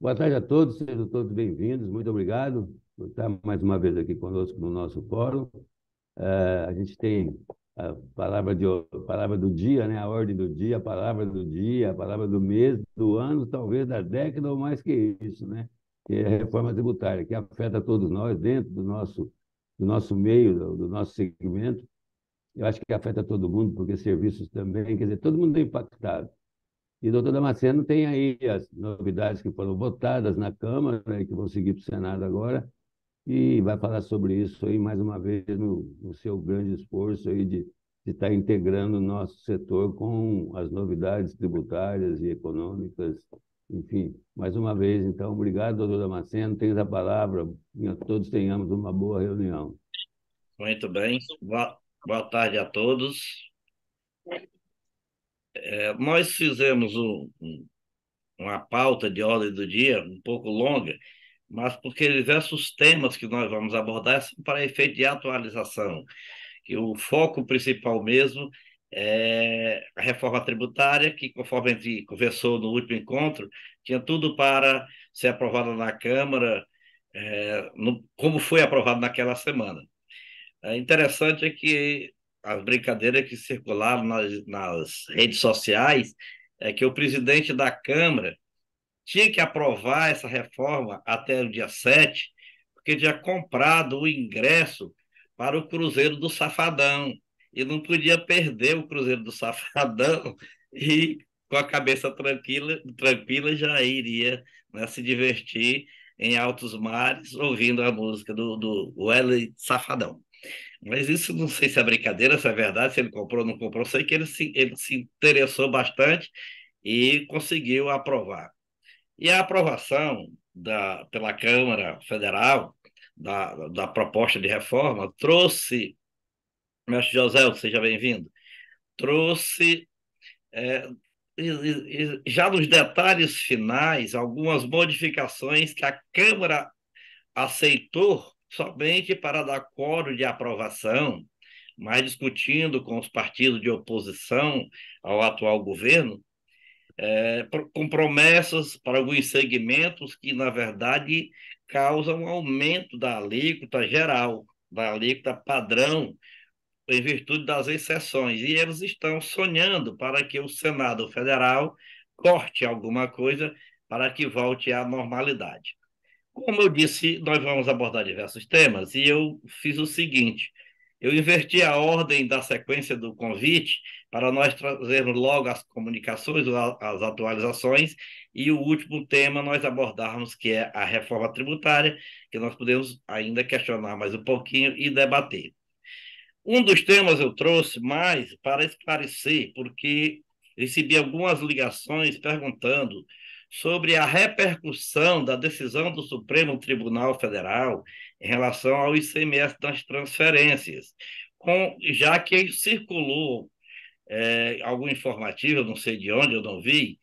Boa tarde a todos, sejam todos bem-vindos. Muito obrigado por estar mais uma vez aqui conosco no nosso fórum. A gente tem a palavra do dia, né? A ordem do dia, a palavra do dia, a palavra do mês, do ano, talvez da década ou mais que isso, né? Que é a reforma tributária, que afeta todos nós dentro do nosso meio, do nosso segmento. Eu acho que afeta todo mundo, porque serviços também, quer dizer, todo mundo é impactado. E, doutor Damasceno, tem aí as novidades que foram votadas na Câmara e que vão seguir para o Senado agora, e vai falar sobre isso aí mais uma vez no seu grande esforço aí de estar integrando o nosso setor com as novidades tributárias e econômicas. Enfim, mais uma vez, então, obrigado, doutor Damasceno, tenha a palavra, e todos tenhamos uma boa reunião. Muito bem. Boa tarde a todos. Nós fizemos uma pauta de ordem do dia um pouco longa, mas porque diversos temas que nós vamos abordar são para efeito de atualização, que o foco principal mesmo é a reforma tributária, que, conforme a gente conversou no último encontro, tinha tudo para ser aprovada na Câmara, como foi aprovado naquela semana. É interessante é que as brincadeiras que circularam nas redes sociais é que o presidente da Câmara tinha que aprovar essa reforma até o dia 7, porque tinha comprado o ingresso para o Cruzeiro do Safadão e não podia perder o Cruzeiro do Safadão e com a cabeça tranquila, tranquila já iria, né, se divertir em altos mares ouvindo a música do Wesley Safadão. Mas isso não sei se é brincadeira, se é verdade, se ele comprou ou não comprou. Sei que ele se interessou bastante e conseguiu aprovar. E a aprovação pela Câmara Federal da proposta de reforma trouxe, mestre José, seja bem-vindo, trouxe, é, já nos detalhes finais, algumas modificações que a Câmara aceitou somente para dar quórum de aprovação, mas discutindo com os partidos de oposição ao atual governo, com promessas para alguns segmentos que, na verdade, causam um aumento da alíquota geral, da alíquota padrão, em virtude das exceções. E eles estão sonhando para que o Senado Federal corte alguma coisa para que volte à normalidade. Como eu disse, nós vamos abordar diversos temas e eu fiz o seguinte: eu inverti a ordem da sequência do convite para nós trazermos logo as comunicações, as atualizações e o último tema nós abordarmos, que é a reforma tributária, que nós podemos ainda questionar mais um pouquinho e debater. Um dos temas eu trouxe mais para esclarecer, porque recebi algumas ligações perguntando sobre a repercussão da decisão do Supremo Tribunal Federal em relação ao ICMS das transferências, já que circulou algum informativo, eu não sei de onde, eu não vi,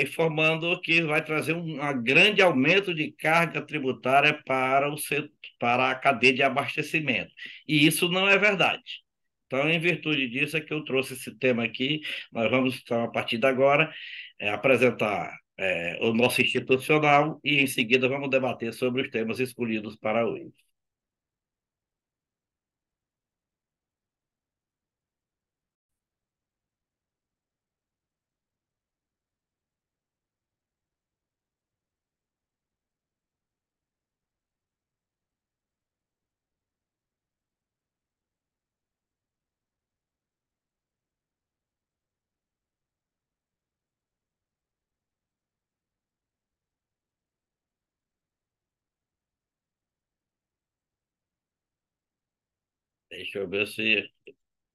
informando que vai trazer um grande aumento de carga tributária para a cadeia de abastecimento. E isso não é verdade. Então, em virtude disso, é que eu trouxe esse tema aqui. Nós vamos, então, a partir de agora, apresentar o nosso institucional e, em seguida, vamos debater sobre os temas escolhidos para hoje. Deixa eu ver se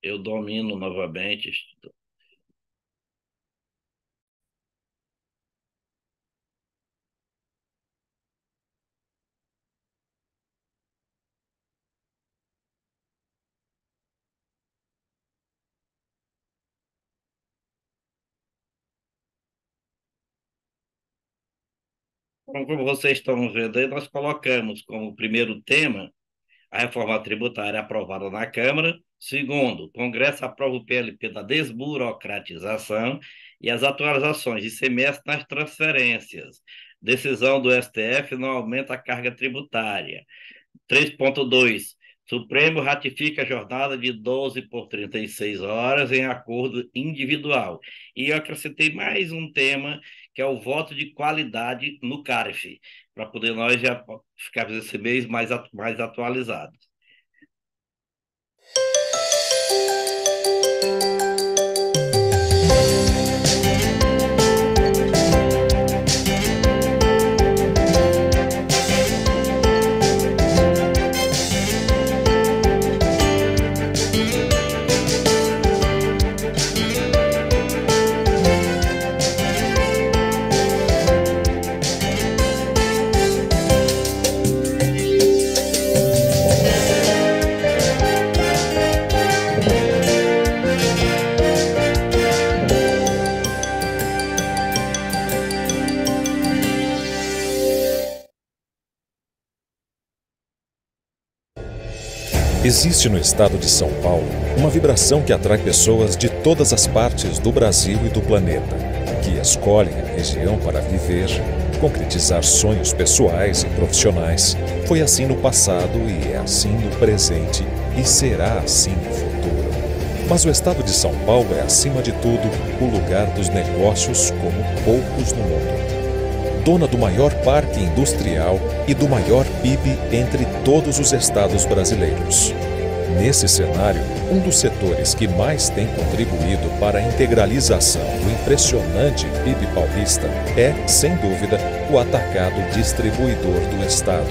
eu domino novamente. Como vocês estão vendo aí, nós colocamos como primeiro tema a reforma tributária aprovada na Câmara. Segundo, o Congresso aprova o PLP da desburocratização e as atualizações de ICMS nas transferências. Decisão do STF não aumenta a carga tributária. 3.2. Supremo ratifica a jornada de 12 por 36 horas em acordo individual. E eu acrescentei mais um tema, que é o voto de qualidade no CARF, para poder nós já ficarmos esse mês mais atualizados. Existe no estado de São Paulo uma vibração que atrai pessoas de todas as partes do Brasil e do planeta, que escolhem a região para viver, concretizar sonhos pessoais e profissionais. Foi assim no passado e é assim no presente e será assim no futuro. Mas o estado de São Paulo é, acima de tudo, o lugar dos negócios como poucos no mundo. Dona do maior parque industrial e do maior PIB entre todos os estados brasileiros. Nesse cenário, um dos setores que mais tem contribuído para a integralização do impressionante PIB paulista é, sem dúvida, o atacado distribuidor do estado.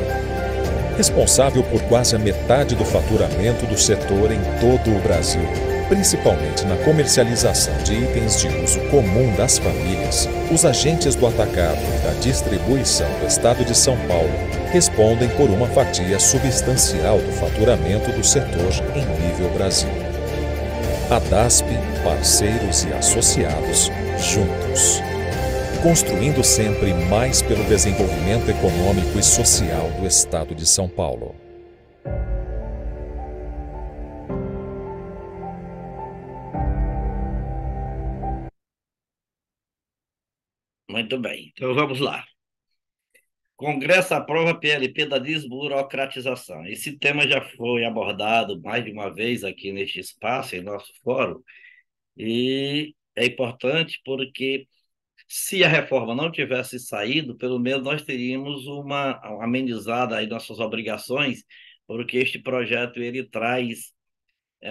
Responsável por quase a metade do faturamento do setor em todo o Brasil, principalmente na comercialização de itens de uso comum das famílias, os agentes do atacado e da distribuição do estado de São Paulo respondem por uma fatia substancial do faturamento do setor em nível Brasil. A DASP, parceiros e associados, juntos. Construindo sempre mais pelo desenvolvimento econômico e social do estado de São Paulo. Muito bem, então vamos lá. Congresso aprova PLP da desburocratização. Esse tema já foi abordado mais de uma vez aqui neste espaço, em nosso fórum, e é importante porque, se a reforma não tivesse saído, pelo menos nós teríamos uma amenizada aí nossas obrigações, porque este projeto ele traz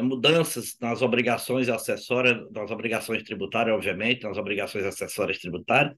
mudanças nas obrigações acessórias, nas obrigações tributárias, obviamente, nas obrigações acessórias tributárias,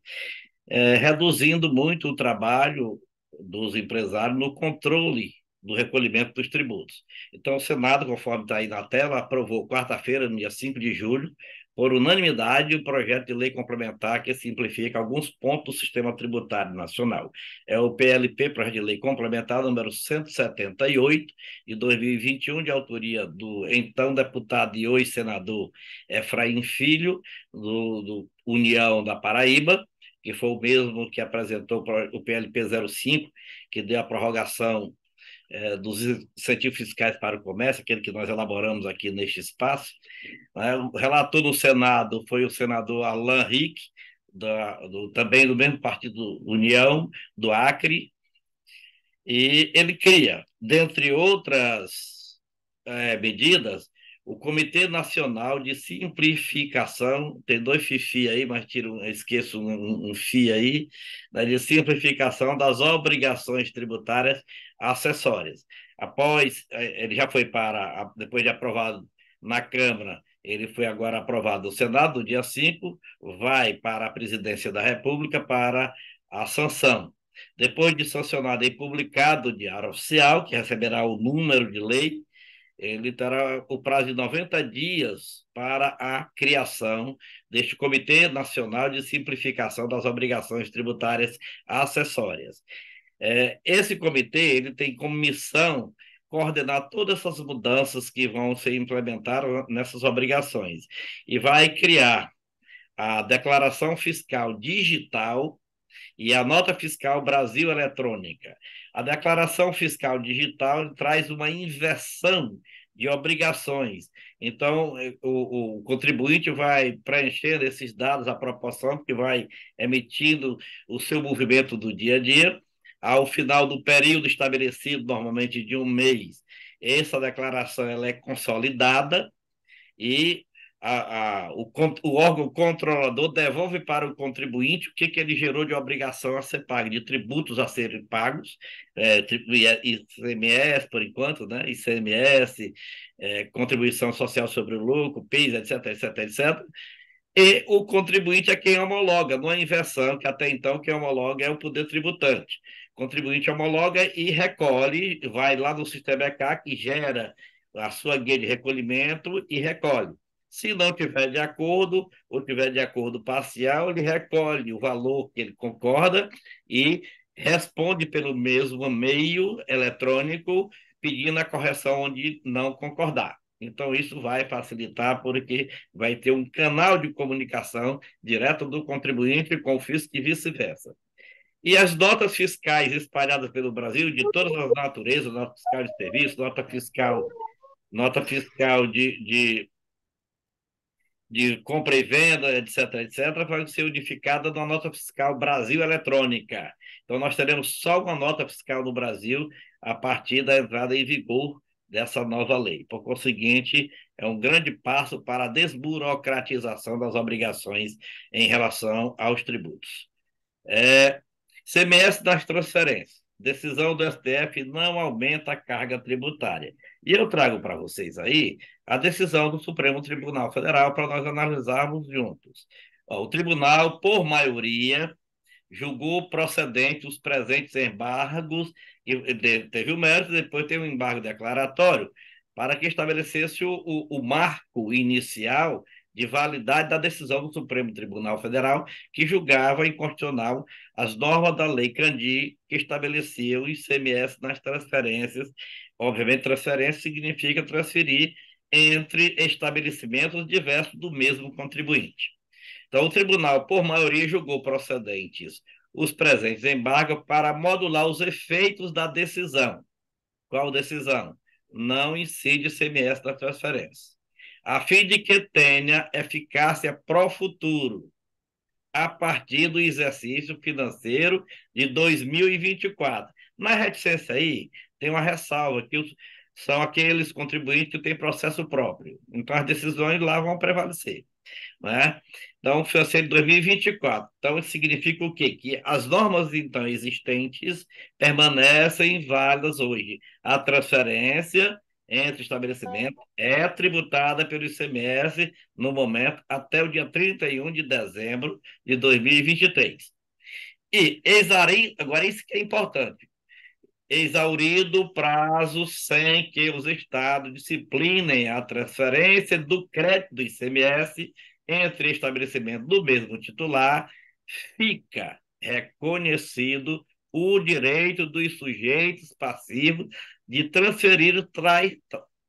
reduzindo muito o trabalho dos empresários no controle do recolhimento dos tributos. Então, o Senado, conforme está aí na tela, aprovou quarta-feira, no dia 5 de julho, por unanimidade, o projeto de lei complementar que simplifica alguns pontos do sistema tributário nacional. É o PLP, Projeto de Lei Complementar, número 178, de 2021, de autoria do então deputado e hoje senador Efraim Filho, do União da Paraíba, que foi o mesmo que apresentou o PLP 05, que deu a prorrogação dos incentivos fiscais para o comércio, aquele que nós elaboramos aqui neste espaço. O relator no Senado foi o senador Alan Rick, também do mesmo partido União, do Acre, e ele cria, dentre outras medidas, o Comitê Nacional de Simplificação, tem dois FIFI aí, mas esqueço um FI aí, né, de simplificação das obrigações tributárias acessórias. Ele já foi depois de aprovado na Câmara, ele foi agora aprovado no Senado, no dia 5, vai para a Presidência da República para a sanção. Depois de sancionado e publicado no Diário Oficial, que receberá o número de lei, ele terá o prazo de 90 dias para a criação deste Comitê Nacional de Simplificação das Obrigações Tributárias Acessórias. Esse comitê ele tem como missão coordenar todas essas mudanças que vão ser implementadas nessas obrigações e vai criar a Declaração Fiscal Digital e a Nota Fiscal Brasil Eletrônica. A Declaração Fiscal Digital traz uma inversão de obrigações. Então, o contribuinte vai preenchendo esses dados à proporção que vai emitindo o seu movimento do dia a dia. Ao final do período estabelecido, normalmente de um mês, essa declaração ela é consolidada e o órgão controlador devolve para o contribuinte o que ele gerou de obrigação a ser pago, de tributos a serem pagos, ICMS, por enquanto, né? ICMS, contribuição social sobre o lucro, PIS, etc, etc, etc. E o contribuinte é quem homologa, não é inversão, que até então quem homologa é o poder tributante. O contribuinte homologa e recolhe, vai lá no sistema ECA, que gera a sua guia de recolhimento e recolhe. Se não tiver de acordo, ou tiver de acordo parcial, ele recolhe o valor que ele concorda e responde pelo mesmo meio eletrônico, pedindo a correção onde não concordar. Então, isso vai facilitar, porque vai ter um canal de comunicação direto do contribuinte com o fisco e vice-versa. E as notas fiscais espalhadas pelo Brasil, de todas as naturezas, nota fiscal de serviço, nota fiscal de compra e venda, etc., etc., vai ser unificada na nota fiscal Brasil eletrônica. Então, nós teremos só uma nota fiscal no Brasil a partir da entrada em vigor dessa nova lei. Por conseguinte, é um grande passo para a desburocratização das obrigações em relação aos tributos. CMS das transferências. Decisão do STF não aumenta a carga tributária. E eu trago para vocês aí a decisão do Supremo Tribunal Federal para nós analisarmos juntos. O tribunal, por maioria, julgou procedente os presentes embargos, e teve o mérito, depois teve um embargo declaratório, para que estabelecesse o marco inicial de validade da decisão do Supremo Tribunal Federal, que julgava inconstitucional as normas da Lei Candir, que estabelecia o ICMS nas transferências. Obviamente, transferência significa transferir entre estabelecimentos diversos do mesmo contribuinte. Então, o tribunal, por maioria, julgou procedentes os presentes embargos para modular os efeitos da decisão. Qual decisão? Não incide ICMS da transferência, a fim de que tenha eficácia pro futuro, a partir do exercício financeiro de 2024. Na reticência aí, tem uma ressalva, que são aqueles contribuintes que têm processo próprio. Então, as decisões lá vão prevalecer, né? Então, financeiro de 2024. Então, isso significa o quê? Que as normas, então, existentes permanecem válidas hoje. A transferência entre estabelecimentos é tributada pelo ICMS no momento até o dia 31 de dezembro de 2023. Agora isso que é importante, exaurido o prazo sem que os estados disciplinem a transferência do crédito do ICMS entre estabelecimentos do mesmo titular, fica reconhecido o direito dos sujeitos passivos de transferir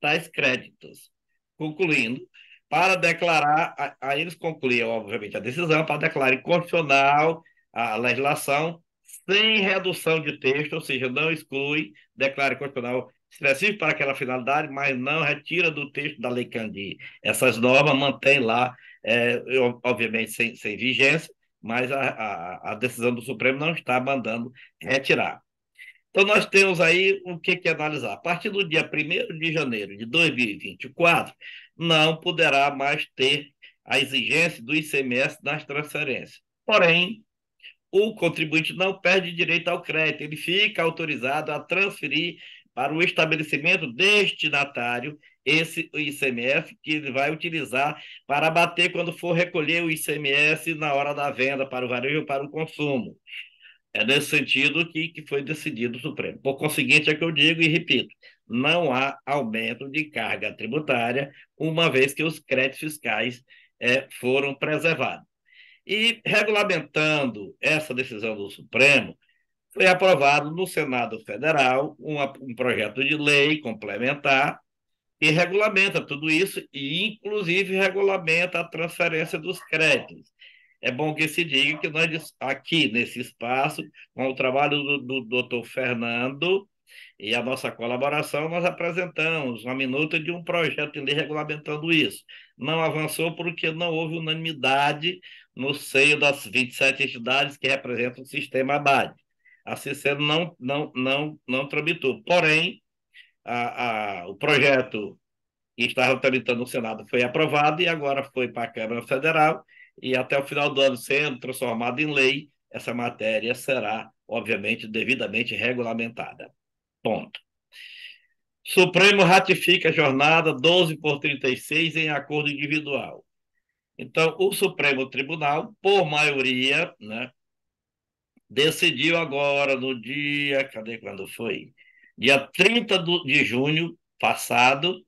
tais créditos. Concluindo, para declarar, aí eles concluíam, obviamente, a decisão, para declarar inconstitucional a legislação sem redução de texto, ou seja, não exclui, declara inconstitucional específico para aquela finalidade, mas não retira do texto da Lei Candir. Essas normas mantêm lá, obviamente, sem vigência, mas a decisão do Supremo não está mandando retirar. Então, nós temos aí o que analisar. A partir do dia 1º de janeiro de 2024, não poderá mais ter a exigência do ICMS nas transferências. Porém, o contribuinte não perde direito ao crédito, ele fica autorizado a transferir para o estabelecimento destinatário esse ICMS que ele vai utilizar para abater quando for recolher o ICMS na hora da venda para o varejo ou para o consumo. É nesse sentido que foi decidido o Supremo. Por conseguinte, é que eu digo e repito, não há aumento de carga tributária, uma vez que os créditos fiscais foram preservados. E, regulamentando essa decisão do Supremo, foi aprovado no Senado Federal um projeto de lei complementar que regulamenta tudo isso e, inclusive, regulamenta a transferência dos créditos. É bom que se diga que nós, aqui nesse espaço, com o trabalho do doutor Fernando, E a nossa colaboração, nós apresentamos uma minuta de um projeto de lei regulamentando isso. Não avançou porque não houve unanimidade no seio das 27 entidades que representam o sistema ABAD. Assim sendo, não tramitou. Porém, o projeto que estava tramitando no Senado foi aprovado e agora foi para a Câmara Federal e até o final do ano, sendo transformado em lei, essa matéria será, obviamente, devidamente regulamentada. Ponto. Supremo ratifica a jornada 12 por 36 em acordo individual. Então, o Supremo Tribunal, por maioria, né, decidiu agora, no dia. Cadê quando foi? Dia 30 de junho passado,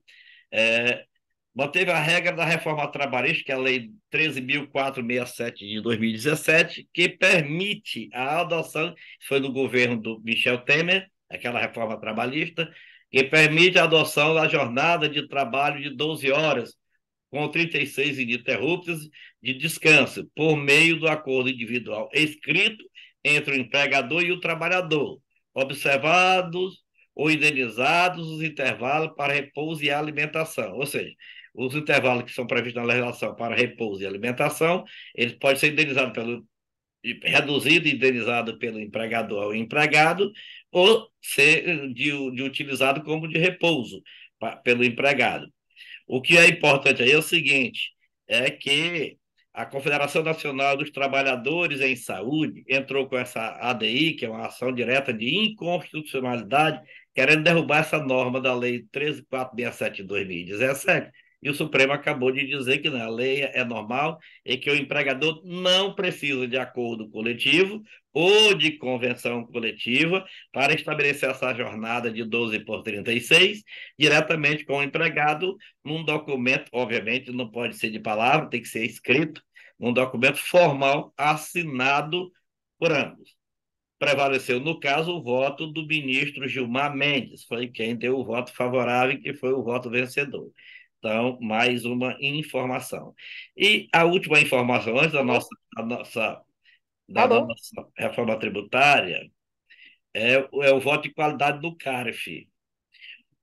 manteve a regra da reforma trabalhista, que é a Lei 13.467 de 2017, que permite a adoção, foi no governo do Michel Temer, aquela reforma trabalhista, que permite a adoção da jornada de trabalho de 12 horas, com 36 ininterruptas de descanso, por meio do acordo individual escrito entre o empregador e o trabalhador, observados ou indenizados os intervalos para repouso e alimentação. Ou seja, os intervalos que são previstos na legislação para repouso e alimentação, eles podem ser indenizados reduzido e indenizado pelo empregador ao empregado, ou ser utilizado como de repouso pelo empregado. O que é importante aí é o seguinte, é que a Confederação Nacional dos Trabalhadores em Saúde entrou com essa ADI, que é uma ação direta de inconstitucionalidade, querendo derrubar essa norma da Lei 13.467 de 2017, e o Supremo acabou de dizer que não, a lei é normal e que o empregador não precisa de acordo coletivo ou de convenção coletiva para estabelecer essa jornada de 12 por 36 diretamente com o empregado num documento, obviamente não pode ser de palavra, tem que ser escrito, num documento formal assinado por ambos. Prevaleceu, no caso, o voto do ministro Gilmar Mendes, foi quem deu o voto favorável, que foi o voto vencedor. Então, mais uma informação. E a última informação, antes da Alô? nossa reforma tributária, é o voto de qualidade do CARF.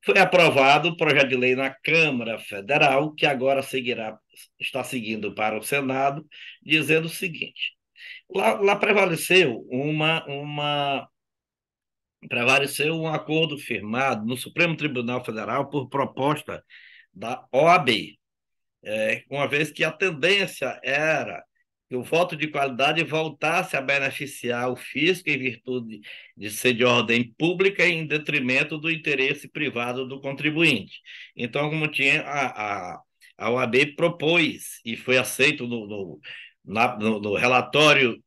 Foi aprovado o projeto de lei na Câmara Federal, que agora está seguindo para o Senado, dizendo o seguinte: lá prevaleceu um acordo firmado no Supremo Tribunal Federal por proposta da OAB, uma vez que a tendência era que o voto de qualidade voltasse a beneficiar o fisco em virtude de ser de ordem pública em detrimento do interesse privado do contribuinte. Então, como tinha a OAB propôs e foi aceito no relatório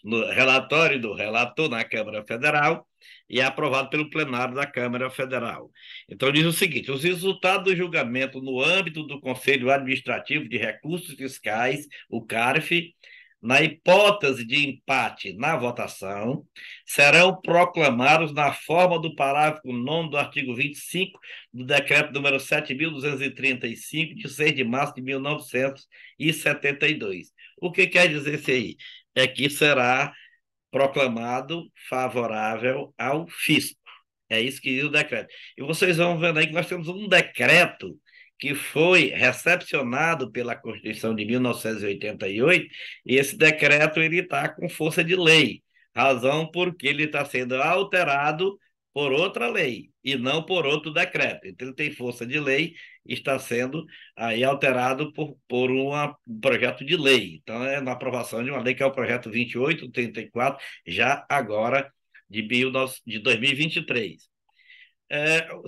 no relatório do relator na Câmara Federal e é aprovado pelo plenário da Câmara Federal. Então, diz o seguinte: os resultados do julgamento no âmbito do Conselho Administrativo de Recursos Fiscais, o CARF, na hipótese de empate na votação, serão proclamados na forma do parágrafo 9º do artigo 25 do decreto número 7.235, de 6 de março de 1972. O que quer dizer isso aí? É que será proclamado favorável ao fisco. É isso que diz o decreto. E vocês vão vendo aí que nós temos um decreto que foi recepcionado pela Constituição de 1988, e esse decreto está com força de lei, razão porque ele está sendo alterado por outra lei e não por outro decreto. Então, ele tem força de lei e está sendo aí alterado por um projeto de lei. Então, é na aprovação de uma lei que é o projeto 2834, já agora de 2023.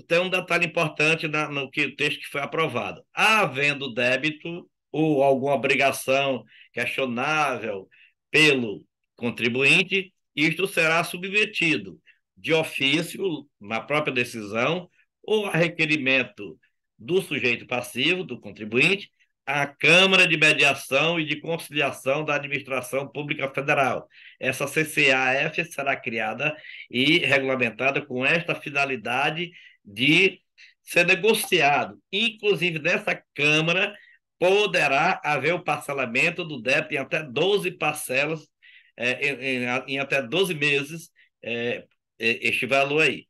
Tem um detalhe importante no texto que foi aprovado. Havendo débito ou alguma obrigação questionável pelo contribuinte, isto será submetido de ofício, na própria decisão, ou a requerimento do sujeito passivo, do contribuinte, à Câmara de Mediação e de Conciliação da Administração Pública Federal. Essa CCAF será criada e regulamentada com esta finalidade de ser negociado. Inclusive, nessa Câmara, poderá haver o parcelamento do débito em até 12 parcelas, em até 12 meses, este valor aí.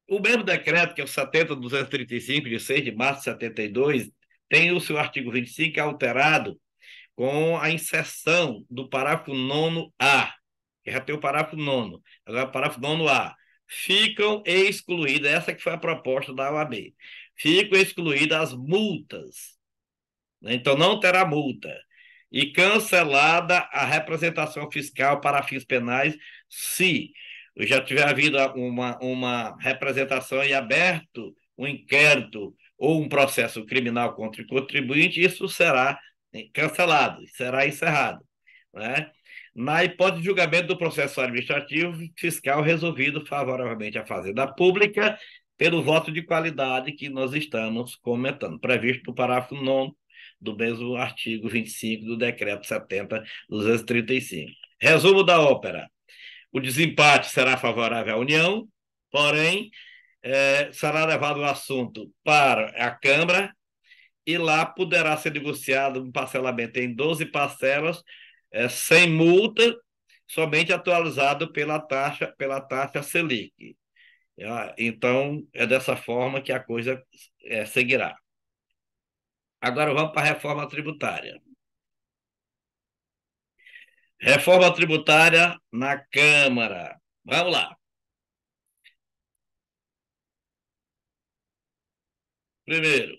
O mesmo decreto, que é o 70.235, de 6 de março de 72, tem o seu artigo 25 alterado com a inserção do parágrafo 9º-A, que já tem o parágrafo 9º, agora o parágrafo 9º-A. Ficam excluídas, essa que foi a proposta da OAB, ficam excluídas as multas, né? Então não terá multa. E cancelada a representação fiscal para fins penais, se já tiver havido uma representação e aberto um inquérito ou um processo criminal contra o contribuinte, isso será cancelado, será encerrado, né? Na hipótese de julgamento do processo administrativo fiscal resolvido favoravelmente à Fazenda Pública pelo voto de qualidade que nós estamos comentando, previsto no parágrafo 9º do mesmo artigo 25 do decreto 70.235. Resumo da ópera: o desempate será favorável à União, porém, será levado o assunto para a Câmara e lá poderá ser negociado um parcelamento em 12 parcelas, sem multa, somente atualizado pela taxa Selic. Então, é dessa forma que a coisa seguirá. Agora vamos para a reforma tributária. Reforma tributária na Câmara. Vamos lá. Primeiro,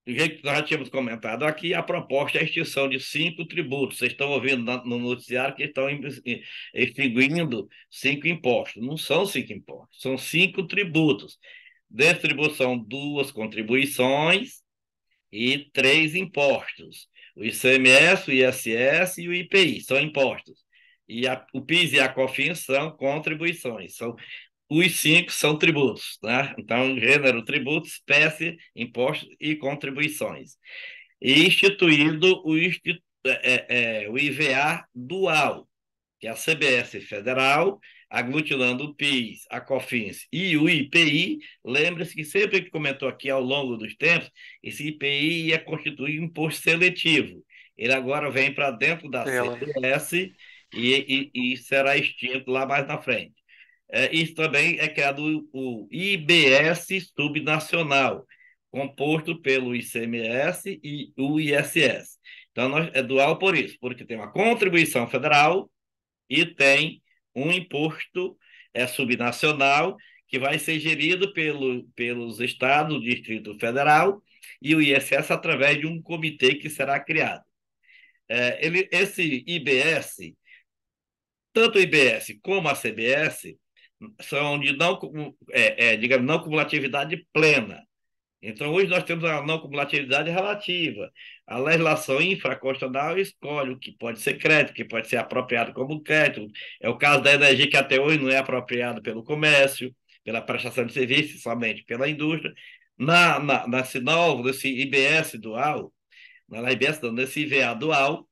do jeito que nós já tínhamos comentado aqui, a proposta é a extinção de 5 tributos. Vocês estão ouvindo no noticiário que estão extinguindo 5 impostos. Não são 5 impostos, são 5 tributos. Desses tributos são 2 contribuições e 3 impostos. O ICMS, o ISS e o IPI são impostos. E o PIS e a COFINS são contribuições. Os 5 são tributos, né? Então, gênero, tributo, espécie, impostos e contribuições. E instituído o IVA dual, que é a CBS federal, aglutinando o PIS, a COFINS e o IPI. Lembre-se que sempre que comentou aqui ao longo dos tempos, esse IPI ia constituir um imposto seletivo. Ele agora vem para dentro da CBS e será extinto lá mais na frente. Isso também é criado o IBS subnacional, composto pelo ICMS e o ISS. Então, é dual por isso, porque tem uma contribuição federal e tem um imposto subnacional que vai ser gerido pelos estados, Distrito Federal e o ISS através de um comitê que será criado. Esse IBS, tanto o IBS como a CBS, são de digamos, não cumulatividade plena. Então, hoje nós temos a não cumulatividade relativa. A legislação infraconstitucional escolhe o que pode ser crédito, o que pode ser apropriado como crédito. É o caso da energia, que até hoje não é apropriado pelo comércio, pela prestação de serviços, somente pela indústria. Nesse novo, nesse IBS dual, nesse IVA dual,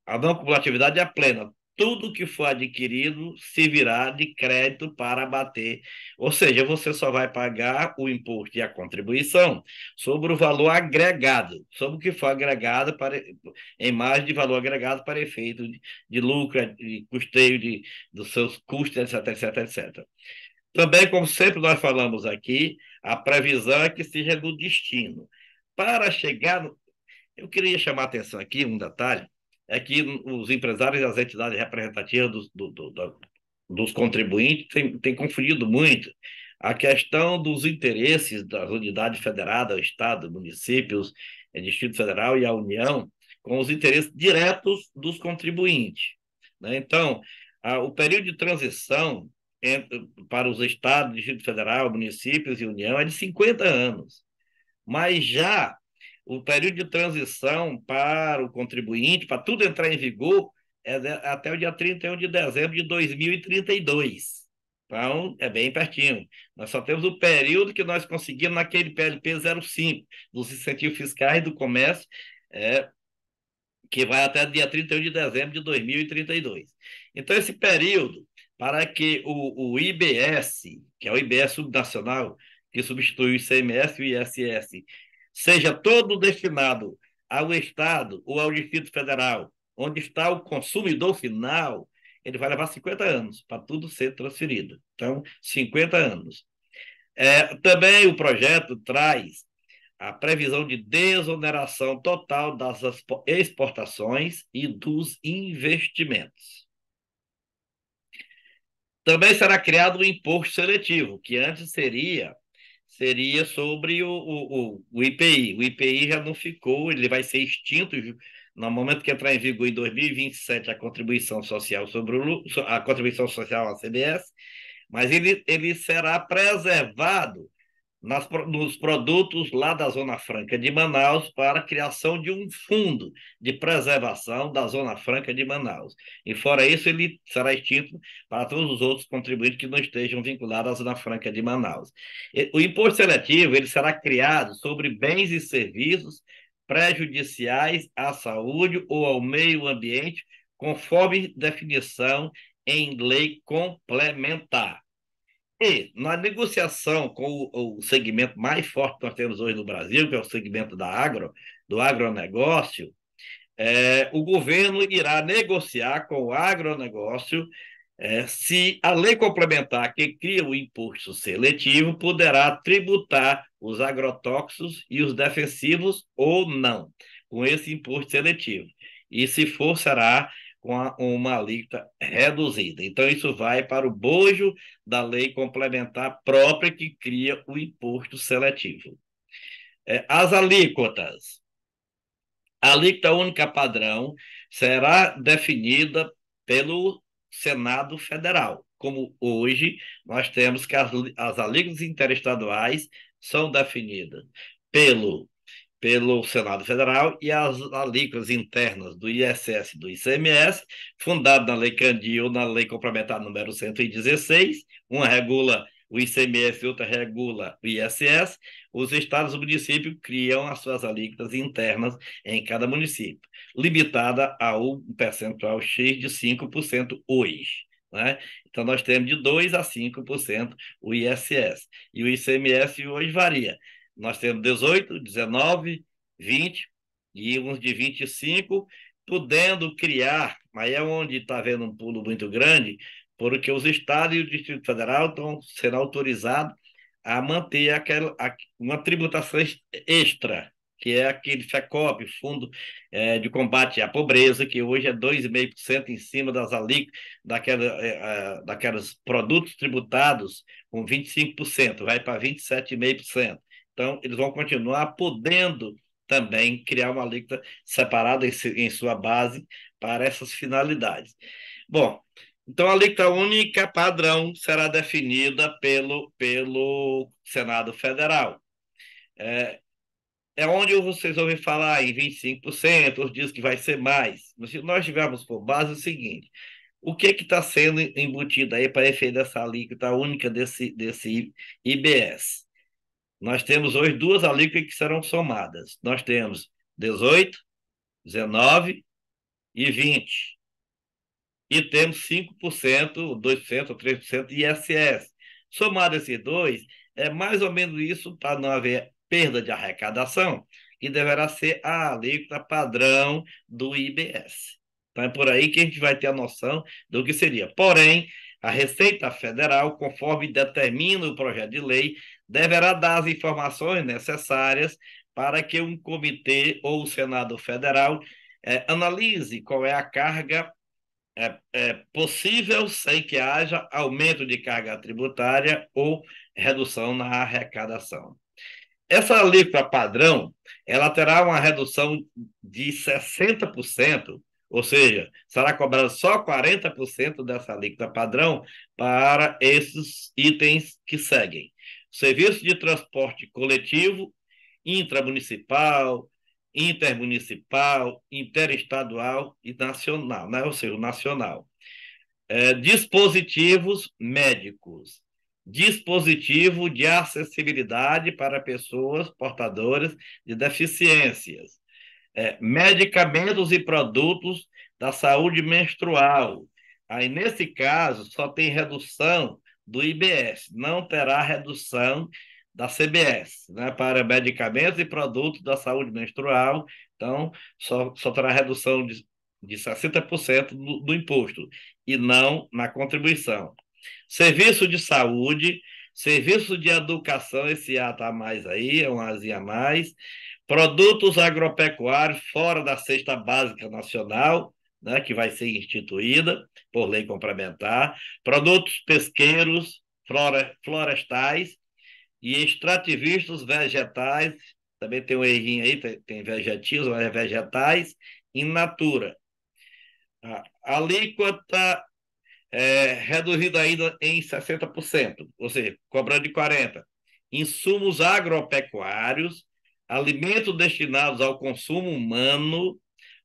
a não cumulatividade é plena. Tudo que for adquirido se virá de crédito para abater. Ou seja, você só vai pagar o imposto e a contribuição sobre o valor agregado, sobre o que for agregado em mais de valor agregado para efeito de lucro, de custeio dos seus custos, etc, etc, etc. Também, como sempre nós falamos aqui, a previsão é que seja do destino. Para chegar... Eu queria chamar a atenção aqui, um detalhe, é que os empresários e as entidades representativas dos contribuintes têm confundido muito a questão dos interesses das unidades federadas, Estado, municípios, Distrito Federal e a União, com os interesses diretos dos contribuintes, né? Então, o período de transição para os Estados, Distrito Federal, municípios e União é de 50 anos, mas já o período de transição para o contribuinte, para tudo entrar em vigor, até o dia 31 de dezembro de 2032. Então, é bem pertinho. Nós só temos o período que nós conseguimos naquele PLP 05, dos incentivos fiscais do comércio, que vai até o dia 31 de dezembro de 2032. Então, esse período, para que o IBS, que é o IBS subnacional, que substitui o ICMS e o ISS, seja todo destinado ao Estado ou ao Distrito Federal, onde está o consumidor final, ele vai levar 50 anos para tudo ser transferido. Então, 50 anos. Também o projeto traz a previsão de desoneração total das exportações e dos investimentos. Também será criado um imposto seletivo, que antes seria sobre o IPI. O IPI já não ficou, ele vai ser extinto no momento que entrar em vigor em 2027 a contribuição social a contribuição social à CBS, mas ele será preservado nos produtos lá da Zona Franca de Manaus para a criação de um fundo de preservação da Zona Franca de Manaus. E fora isso, ele será extinto para todos os outros contribuintes que não estejam vinculados à Zona Franca de Manaus. O imposto seletivo ele será criado sobre bens e serviços prejudiciais à saúde ou ao meio ambiente, conforme definição em lei complementar. E na negociação com o segmento mais forte que nós temos hoje no Brasil, que é o segmento do agronegócio, o governo irá negociar com o agronegócio se a lei complementar que cria o imposto seletivo poderá tributar os agrotóxicos e os defensivos ou não, com esse imposto seletivo. E se for, será com uma alíquota reduzida. Então, isso vai para o bojo da lei complementar própria que cria o imposto seletivo. As alíquotas. A alíquota única padrão será definida pelo Senado Federal, como hoje nós temos que as alíquotas interestaduais são definidas pelo Senado Federal e as alíquotas internas do ISS e do ICMS, fundado na Lei Candir ou na Lei Complementar número 116, uma regula o ICMS e outra regula o ISS, os estados e municípios criam as suas alíquotas internas em cada município, limitada a um percentual X de 5% hoje. Né? Então, nós temos de 2% a 5% o ISS. E o ICMS hoje varia. Nós temos 18, 19, 20 e uns de 25, podendo criar, aí é onde está havendo um pulo muito grande, porque os estados e o Distrito Federal estão sendo autorizados a manter uma tributação extra, que é aquele FECOP, Fundo de Combate à Pobreza, que hoje é 2,5% em cima das alíquotas daqueles produtos tributados com 25%, vai para 27,5%. Então, eles vão continuar podendo também criar uma alíquota separada em sua base para essas finalidades. Bom, então a alíquota única padrão será definida pelo Senado Federal. É onde vocês ouvem falar em 25%, outros dizem que vai ser mais. Mas se nós tivermos por base o seguinte, o que está sendo embutido aí para efeito dessa alíquota única desse IBS? Nós temos hoje duas alíquotas que serão somadas. Nós temos 18, 19 e 20. E temos 5%, 2% ou 3% de ISS. Somado esses dois, é mais ou menos isso para não haver perda de arrecadação, que deverá ser a alíquota padrão do IBS. Então é por aí que a gente vai ter a noção do que seria. Porém, a Receita Federal, conforme determina o projeto de lei, deverá dar as informações necessárias para que um comitê ou o Senado Federal analise qual é a carga possível sem que haja aumento de carga tributária ou redução na arrecadação. Essa alíquota padrão, ela terá uma redução de 60%, ou seja, será cobrado só 40% dessa alíquota padrão para esses itens que seguem: serviço de transporte coletivo, intramunicipal, intermunicipal, interestadual e nacional, né? Ou seja, o nacional. Dispositivos médicos, dispositivo de acessibilidade para pessoas portadoras de deficiências, medicamentos e produtos da saúde menstrual. Aí, nesse caso, só tem redução do IBS, não terá redução da CBS, né, para medicamentos e produtos da saúde menstrual. Então, só terá redução de 60% do imposto, e não na contribuição. Serviço de saúde, serviço de educação, esse A está mais aí, é um Azinho a mais. Produtos agropecuários fora da cesta básica nacional, né, que vai ser instituída por lei complementar. Produtos pesqueiros, florestais e extrativistas vegetais. Também tem um errinho aí, tem vegetais, mas é vegetais, in natura. A alíquota reduzida ainda em 60%, ou seja, cobrando de 40%. Insumos agropecuários, alimentos destinados ao consumo humano,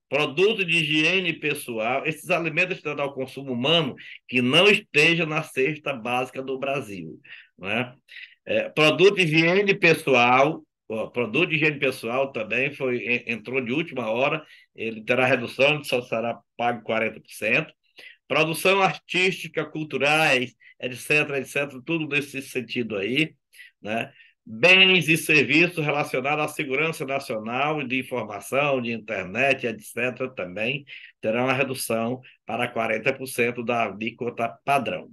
produtos de higiene pessoal, esses alimentos destinados ao consumo humano que não estejam na cesta básica do Brasil, né? Produto de higiene pessoal, produto de higiene pessoal também entrou de última hora, ele terá redução, só será pago 40%. Produção artística, culturais, etc., etc., tudo nesse sentido aí, né? Bens e serviços relacionados à segurança nacional e de informação, de internet, etc., também terão uma redução para 40% da alíquota padrão.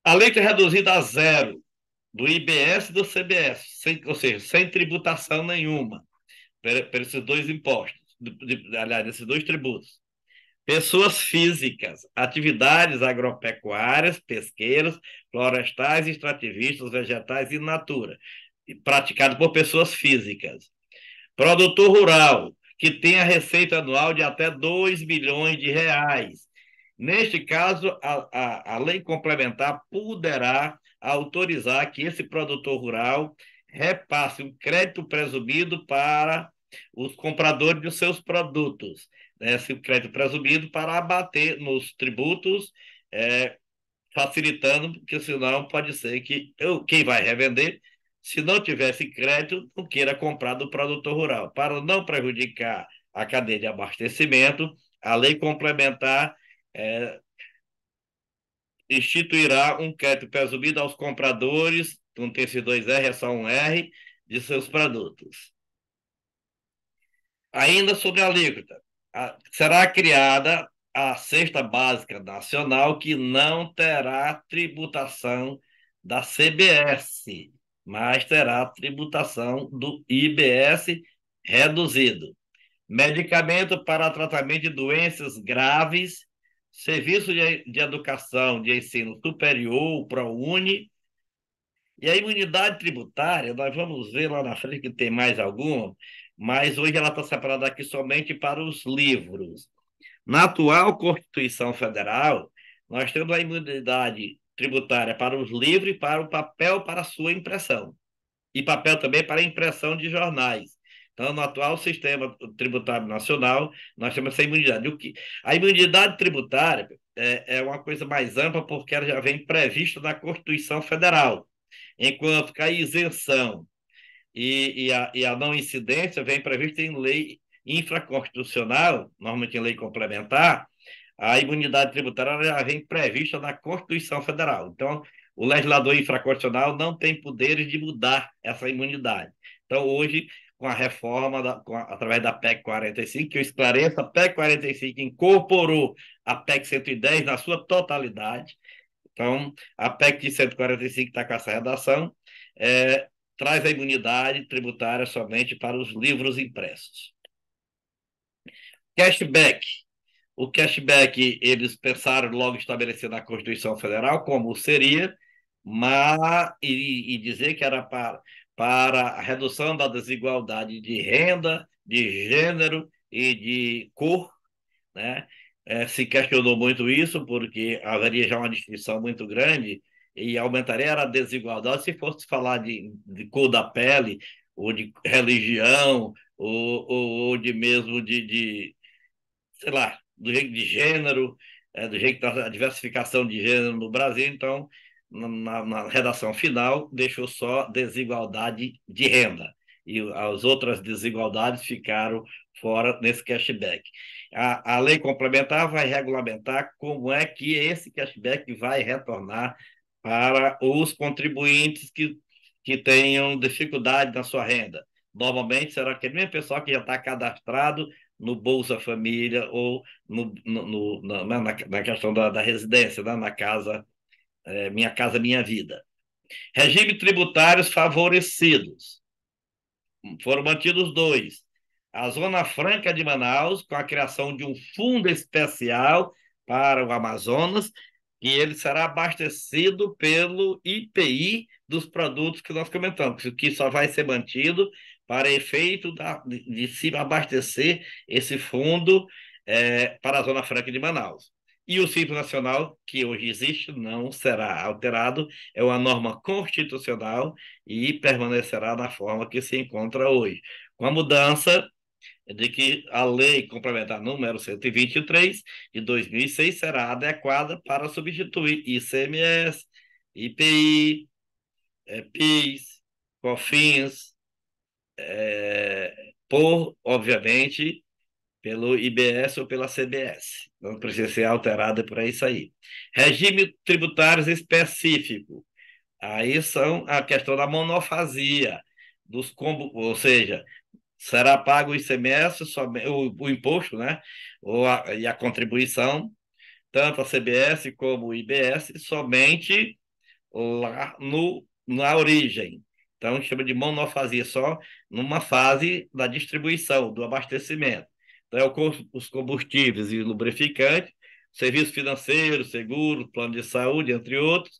A lei é reduzida a zero do IBS e do CBS, ou seja, sem tributação nenhuma, para esses dois impostos, aliás, esses dois tributos. Pessoas físicas, atividades agropecuárias, pesqueiras, florestais, extrativistas, vegetais e natura, praticado por pessoas físicas. Produtor rural, que tem a receita anual de até 2 bilhões de reais. Neste caso, a lei complementar poderá autorizar que esse produtor rural repasse um crédito presumido para os compradores dos seus produtos, né? Esse crédito presumido para abater nos tributos, facilitando, porque senão pode ser que quem vai revender, se não tivesse crédito, não queira comprar do produtor rural. Para não prejudicar a cadeia de abastecimento, a lei complementar instituirá um crédito presumido aos compradores, não tem esse 2R, é só um R, de seus produtos. Ainda sobre a alíquota, será criada a cesta básica nacional, que não terá tributação da CBS, mas terá tributação do IBS reduzido. Medicamento para tratamento de doenças graves, serviço de educação de ensino superior, o ProUni, e a imunidade tributária, nós vamos ver lá na frente que tem mais alguma, mas hoje ela está separada aqui somente para os livros. Na atual Constituição Federal, nós temos a imunidade tributária para os livros e para o papel para sua impressão. E papel também para impressão de jornais. Então, no atual sistema tributário nacional, nós temos essa imunidade. A imunidade tributária é uma coisa mais ampla, porque ela já vem prevista na Constituição Federal, enquanto que a isenção e a não incidência vem prevista em lei infraconstitucional, normalmente em lei complementar. A imunidade tributária já vem prevista na Constituição Federal. Então, o legislador infraconstitucional não tem poderes de mudar essa imunidade. Então, hoje, com a reforma, através da PEC 45, que eu esclareço, a PEC 45 incorporou a PEC 110 na sua totalidade. Então, a PEC 145 está com essa redação, traz a imunidade tributária somente para os livros impressos. Cashback. O cashback, eles pensaram logo estabelecer na Constituição Federal como seria, e dizer que era para a redução da desigualdade de renda, de gênero e de cor, né? Se questionou muito isso, porque haveria já uma distinção muito grande e aumentaria a desigualdade se fosse falar de cor da pele, ou de religião, ou de mesmo sei lá, do jeito de gênero, do jeito da diversificação de gênero no Brasil. Então, na redação final, deixou só desigualdade de renda. E as outras desigualdades ficaram fora nesse cashback. A lei complementar vai regulamentar como é que esse cashback vai retornar para os contribuintes que tenham dificuldade na sua renda. Normalmente será aquele mesmo pessoal que já está cadastrado no Bolsa Família ou na questão da residência, né? Na casa, Minha Casa Minha Vida. Regime tributários favorecidos. Foram mantidos dois. A Zona Franca de Manaus, com a criação de um fundo especial para o Amazonas, e ele será abastecido pelo IPI dos produtos que nós comentamos, que só vai ser mantido para efeito de se abastecer esse fundo para a Zona Franca de Manaus. E o Simples Nacional, que hoje existe, não será alterado, é uma norma constitucional e permanecerá na forma que se encontra hoje, com a mudança de que a Lei Complementar número 123 de 2006 será adequada para substituir ICMS, IPI, PIS, COFINS, obviamente, pelo IBS ou pela CBS. Não precisa ser alterada por isso aí. Regime tributários específico. Aí são a questão da monofasia, ou seja, será pago o ICMS, o imposto, né? E a contribuição, tanto a CBS como o IBS, somente lá na origem. Então, chama de monofasia, só numa fase da distribuição, do abastecimento. Então, os combustíveis e lubrificantes, serviços financeiros, seguros, plano de saúde, entre outros,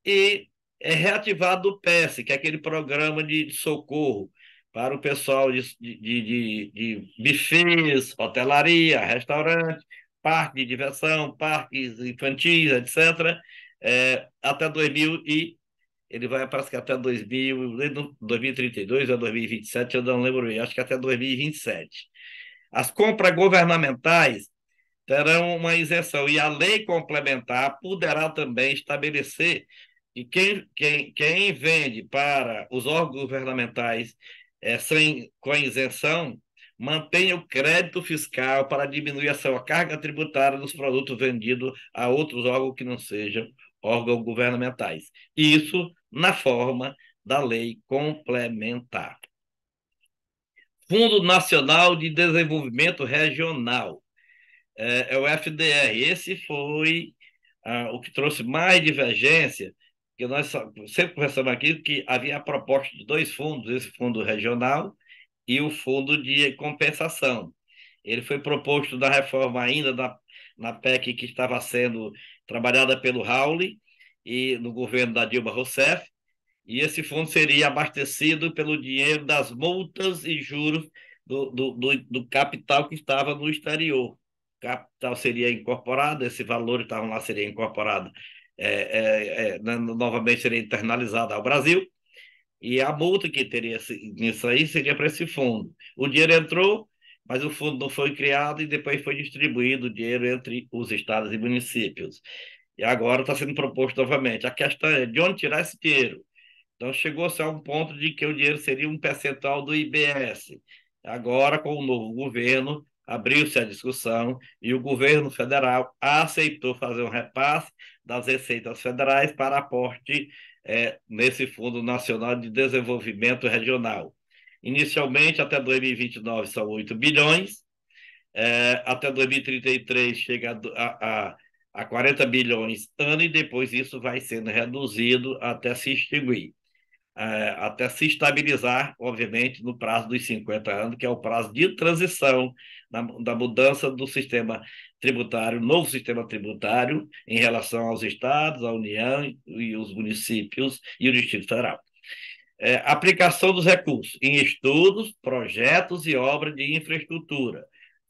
e é reativado o PES, que é aquele programa de socorro para o pessoal de buffets, hotelaria, restaurante, parque de diversão, parques infantis, etc. Até 2000 ele vai, parece que até 2032 ou 2027, eu não lembro bem, acho que até 2027. As compras governamentais terão uma isenção e a lei complementar poderá também estabelecer que quem vende para os órgãos governamentais com isenção mantenha o crédito fiscal para diminuir a sua carga tributária dos produtos vendidos a outros órgãos que não sejam órgãos governamentais. Isso na forma da lei complementar. Fundo Nacional de Desenvolvimento Regional, é o FDR. Esse foi o que trouxe mais divergência, que nós sempre conversamos aqui que havia a proposta de dois fundos, esse fundo regional e o fundo de compensação. Ele foi proposto da reforma ainda na PEC que estava sendo trabalhada pelo Raul e no governo da Dilma Rousseff, e esse fundo seria abastecido pelo dinheiro das multas e juros do capital que estava no exterior. O capital seria incorporado, esse valor estavam lá seria incorporado, novamente seria internalizado ao Brasil, e a multa que teria nisso aí seria para esse fundo. O dinheiro entrou, mas o fundo não foi criado e depois foi distribuído o dinheiro entre os estados e municípios. E agora está sendo proposto novamente. A questão é de onde tirar esse dinheiro. Então, chegou-se a um ponto de que o dinheiro seria um percentual do IBS. Agora, com o novo governo, abriu-se a discussão e o governo federal aceitou fazer um repasse das receitas federais para aporte nesse Fundo Nacional de Desenvolvimento Regional. Inicialmente, até 2029, são 8 bilhões, até 2033 chega a 40 bilhões ano, e depois isso vai sendo reduzido até se extinguir. Até se estabilizar, obviamente, no prazo dos 50 anos, que é o prazo de transição da mudança do sistema tributário, novo sistema tributário, em relação aos estados, à União e os municípios e o Distrito Federal. Aplicação dos recursos em estudos, projetos e obras de infraestrutura.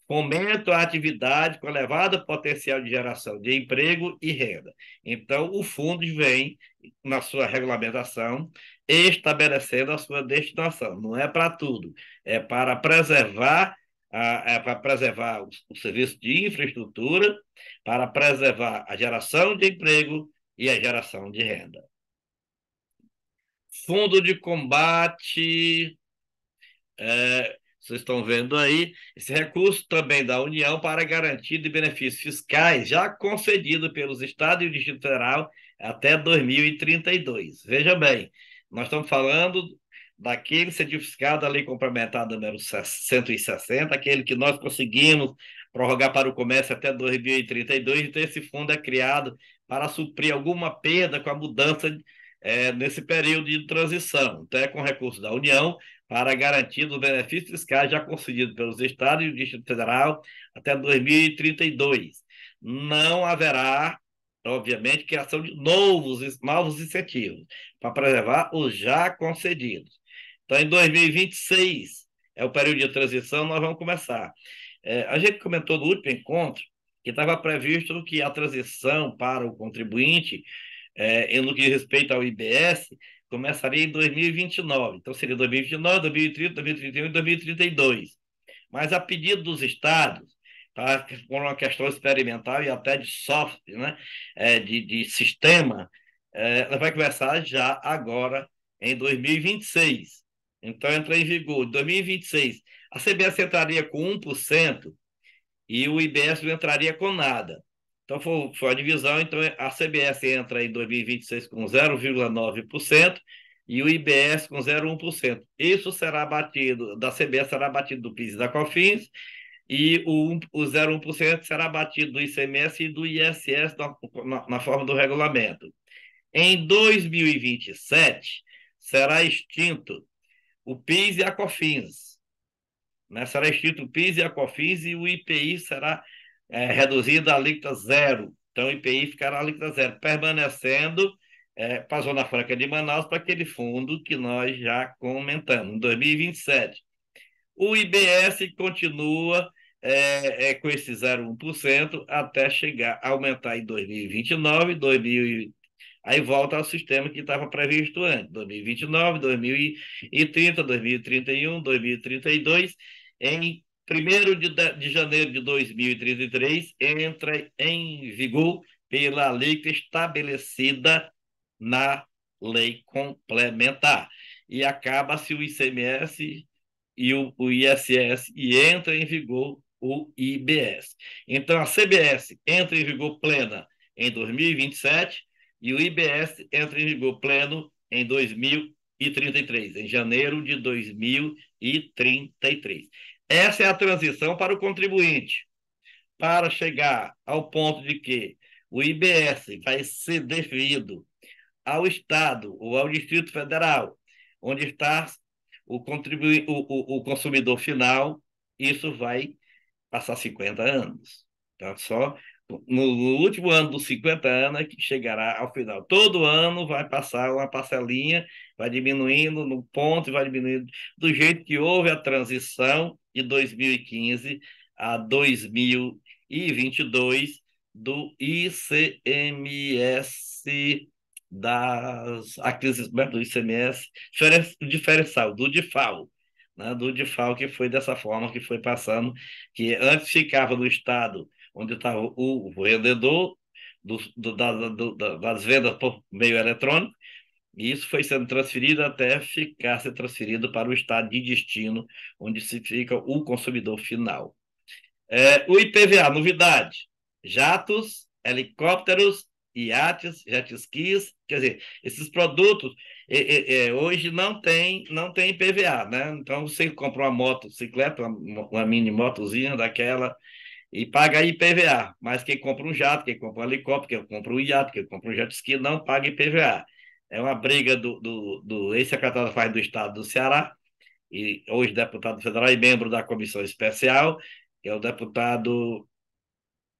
Fomento à atividade com elevado potencial de geração de emprego e renda. Então, o fundo vem, na sua regulamentação, estabelecendo a sua destinação. Não é para tudo, é para preservar o serviço de infraestrutura, para preservar a geração de emprego e a geração de renda. Fundo de combate, vocês estão vendo aí, esse recurso também da União para garantia de benefícios fiscais já concedido pelos Estados e o Distrito Federal até 2032. Veja bem, nós estamos falando daquele certificado da Lei Complementar número 160, aquele que nós conseguimos prorrogar para o comércio até 2032, então esse fundo é criado para suprir alguma perda com a mudança nesse período de transição. Então, é com recursos da União para garantir os benefícios fiscais já concedidos pelos Estados e o Distrito Federal até 2032. Não haverá, obviamente, criação de novos incentivos para preservar os já concedidos. Então, em 2026, é o período de transição, nós vamos começar. A gente comentou no último encontro que estava previsto que a transição para o contribuinte, no que diz respeito ao IBS, começaria em 2029. Então, seria 2029, 2030, 2031 e 2032. Mas, a pedido dos estados, por uma questão experimental e até de software, né, de sistema, ela vai começar já agora, em 2026. Então, entra em vigor em 2026. A CBS entraria com 1% e o IBS não entraria com nada. Então, foi a divisão. Então, a CBS entra em 2026 com 0,9% e o IBS com 0,1%. Isso será batido, da CBS será batido do PIS e da COFINS, e o 0,1% será batido do ICMS e do ISS na forma do regulamento. Em 2027, será extinto o PIS e a COFINS. Né? Será extinto o PIS e a COFINS e o IPI será reduzido a alíquota zero. Então, o IPI ficará a alíquota zero, permanecendo para a Zona Franca de Manaus, para aquele fundo que nós já comentamos, em 2027. O IBS continua com esse 0,1% até chegar a aumentar em 2029, aí volta ao sistema que estava previsto antes, 2029, 2030, 2031, 2032. Em 1º de janeiro de 2033, entra em vigor pela lei estabelecida na lei complementar. E acaba-se o ICMS e o ISS e entra em vigor o IBS. Então, a CBS entra em vigor plena em 2027 e o IBS entra em vigor pleno em 2033, em janeiro de 2033. Essa é a transição para o contribuinte, para chegar ao ponto de que o IBS vai ser definido ao Estado ou ao Distrito Federal, onde está o consumidor final. Isso vai passar 50 anos. Então, só no último ano dos 50 anos é que chegará ao final. Todo ano vai passar uma parcelinha, vai diminuindo no ponto, vai diminuindo do jeito que houve a transição de 2015 a 2022 do ICMS, do ICMS diferencial, do DIFAL, né, do DIFAL, que foi dessa forma que foi passando, que antes ficava no estado onde estava o vendedor das vendas por meio eletrônico, e isso foi sendo transferido até ser transferido para o estado de destino, onde se fica o consumidor final. O IPVA, novidade: jatos, helicópteros, iates, jet skis, quer dizer, esses produtos hoje não tem IPVA, né? Então, você compra uma motocicleta, uma mini motozinha daquela, e paga IPVA, mas quem compra um jato, quem compra um helicóptero, quem compra um iate, quem compra um jet ski, não paga IPVA. É uma briga do ex-secretário da Fazenda do Estado do Ceará, e hoje deputado federal e membro da comissão especial, que é o deputado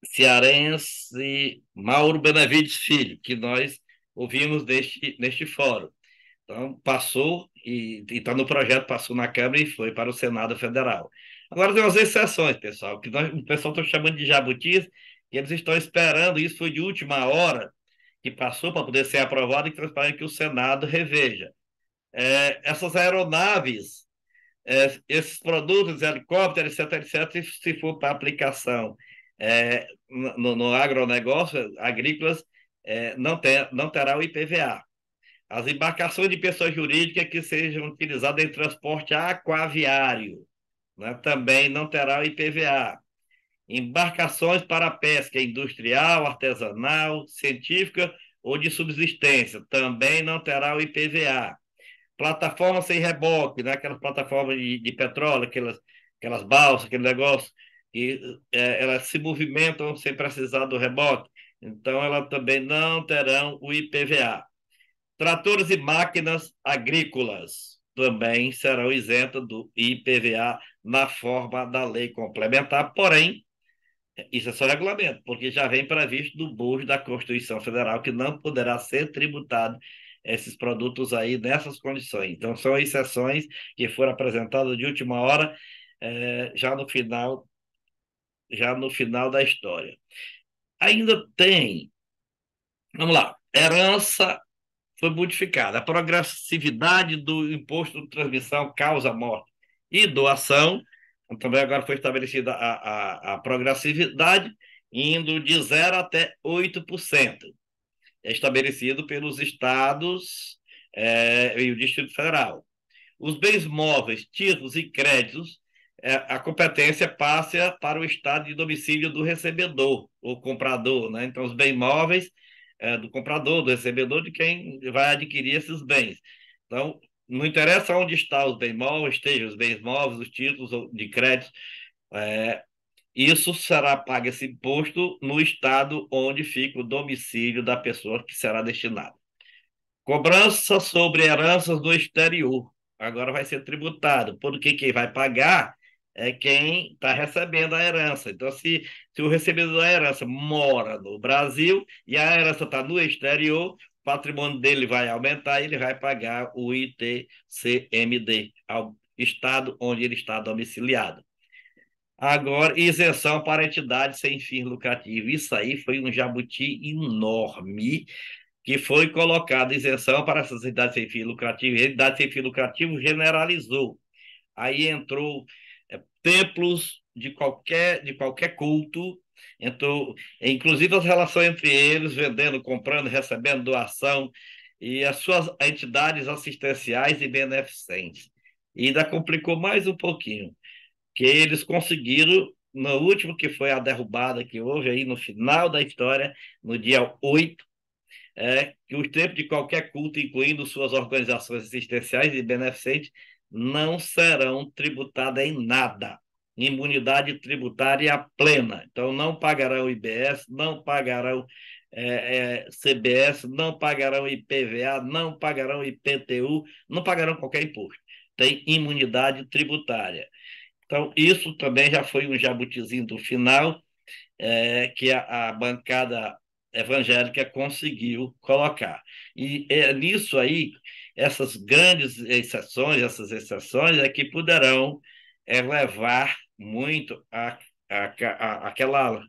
cearense Mauro Benevides Filho, que nós ouvimos neste fórum. Então, passou e está no projeto, passou na Câmara e foi para o Senado Federal. Agora, tem umas exceções, pessoal, que o pessoal está chamando de jabutis, e eles estão esperando, isso foi de última hora, que passou para poder ser aprovado e transparente que o Senado reveja. Essas aeronaves, esses produtos, helicópteros, etc., se for para aplicação no agronegócio, agrícolas, não terá o IPVA. As embarcações de pessoa jurídica que sejam utilizadas em transporte aquaviário, né, também não terá o IPVA. Embarcações para pesca industrial, artesanal, científica ou de subsistência, também não terá o IPVA. plataforma sem reboque, né? Aquelas plataformas de petróleo, aquelas balsas, aquele negócio, que elas se movimentam sem precisar do reboque. Então, elas também não terão o IPVA. Tratores e máquinas agrícolas também serão isentas do IPVA na forma da lei complementar, porém, isso é só regulamento, porque já vem previsto no bojo da Constituição Federal que não poderá ser tributado esses produtos aí nessas condições. Então, são exceções que foram apresentadas de última hora, já no final da história. Ainda tem, vamos lá, herança foi modificada. A progressividade do imposto de transmissão, causa, morte e doação, também agora foi estabelecida a progressividade, indo de 0 até 8%. É estabelecido pelos estados e o Distrito Federal. Os bens móveis, títulos e créditos, a competência passa para o estado de domicílio do recebedor, ou comprador, né? Então, os bens móveis do comprador, do recebedor, de quem vai adquirir esses bens. Então, não interessa onde está os bens móveis, estejam os bens móveis, os títulos de crédito, isso será pago esse imposto no estado onde fica o domicílio da pessoa que será destinada. Cobrança sobre heranças do exterior. Agora vai ser tributado, porque quem vai pagar é quem está recebendo a herança. Então, se o recebedor da herança mora no Brasil e a herança está no exterior, o patrimônio dele vai aumentar e ele vai pagar o ITCMD ao estado onde ele está domiciliado. Agora, isenção para entidades sem fins lucrativos. Isso aí foi um jabuti enorme, que foi colocada isenção para essas entidades sem fins lucrativos. A entidade sem fins lucrativos generalizou. Aí entrou templos de qualquer culto, entrou, inclusive as relações entre eles, vendendo, comprando, recebendo doação, e as suas entidades assistenciais e beneficentes. E ainda complicou mais um pouquinho, que eles conseguiram, no último, que foi a derrubada que houve aí no final da história, no dia 8, que os templos de qualquer culto, incluindo suas organizações assistenciais e beneficentes, não serão tributadas em nada. Imunidade tributária plena. Então, não pagarão IBS, não pagarão CBS, não pagarão IPVA, não pagarão IPTU, não pagarão qualquer imposto. Tem imunidade tributária. Então, isso também já foi um jabutizinho do final, que a bancada evangélica conseguiu colocar. E nisso aí, essas grandes exceções, essas exceções é que poderão levar muito aquela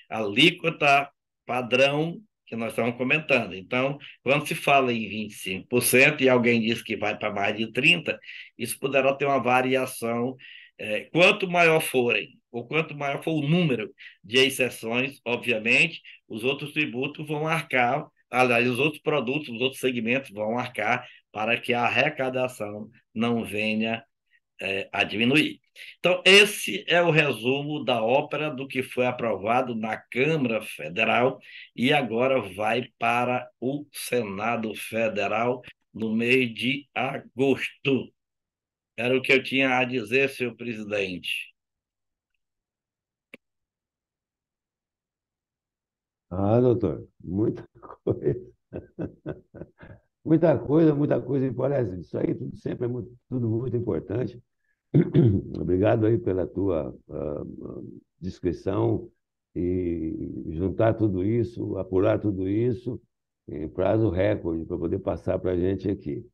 alíquota padrão que nós estamos comentando. Então, quando se fala em 25% e alguém diz que vai para mais de 30%, isso poderá ter uma variação. Quanto maior forem, ou quanto maior for o número de exceções, obviamente, os outros tributos vão arcar, aliás, os outros produtos, os outros segmentos vão arcar para que a arrecadação não venha a diminuir. Então, esse é o resumo da ópera do que foi aprovado na Câmara Federal e agora vai para o Senado Federal no mês de agosto. Era o que eu tinha a dizer, senhor presidente. Ah, doutor, muita coisa. Muita coisa parece. Isso aí tudo sempre tudo muito importante. Obrigado aí pela tua descrição e juntar tudo isso, apurar tudo isso em prazo recorde para poder passar para a gente aqui.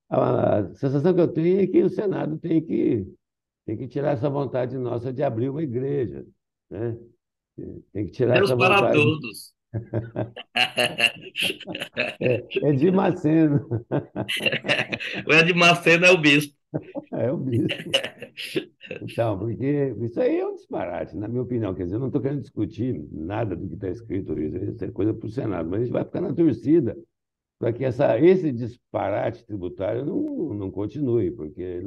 A sensação que eu tenho é que o Senado tem que tirar essa vontade nossa de abrir uma igreja, né? Tem que tirar Deus essa para vontade. todos. É de Maceno, O Ed Maceno é o bispo. é o bispo. Então, porque isso aí é um disparate, na minha opinião. Quer dizer, eu não estou querendo discutir nada do que está escrito aí, isso é coisa para o Senado, mas a gente vai ficar na torcida para que esse disparate tributário não continue, porque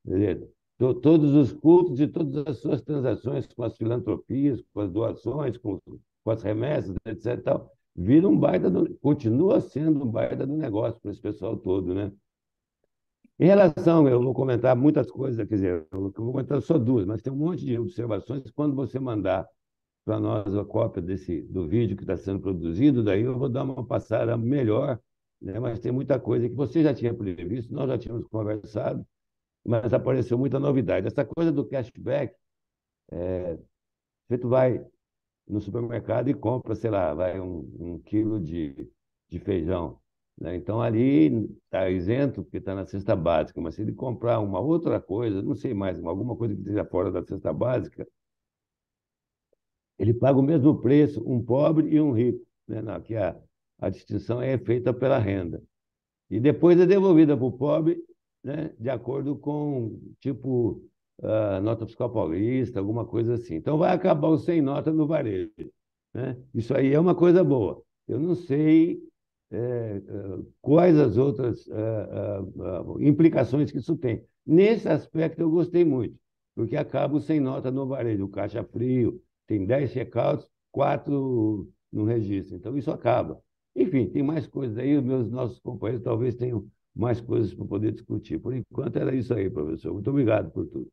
quer dizer, todos os cultos e todas as suas transações com as filantropias, com as doações, com as remessas, etc. Tal, vira um baita continua sendo um baita do negócio para esse pessoal todo, né? Em relação, eu vou comentar muitas coisas, quer dizer, eu vou comentar só duas, mas tem um monte de observações. Quando você mandar para nós a cópia do vídeo que está sendo produzido, daí eu vou dar uma passada melhor, né? Mas tem muita coisa que você já tinha previsto, nós já tínhamos conversado, mas apareceu muita novidade. Essa coisa do cashback, você vai no supermercado e compra, sei lá, vai um quilo de feijão, né? Então ali está isento porque está na cesta básica, mas se ele comprar uma outra coisa, não sei mais, alguma coisa que esteja fora da cesta básica, ele paga o mesmo preço, um pobre e um rico, né? Não, que a distinção é feita pela renda. E depois é devolvida para o pobre, né? De acordo com, tipo, nota fiscal paulista, alguma coisa assim. Então vai acabar o sem nota no varejo, né? Isso aí é uma coisa boa. Eu não sei quais as outras implicações que isso tem. Nesse aspecto eu gostei muito, porque acaba o sem nota no varejo, o caixa frio, tem 10 checkouts, 4 no registro. Então isso acaba. Enfim, tem mais coisas aí, nossos companheiros talvez tenham mais coisas para poder discutir. Por enquanto era isso aí, professor. Muito obrigado por tudo.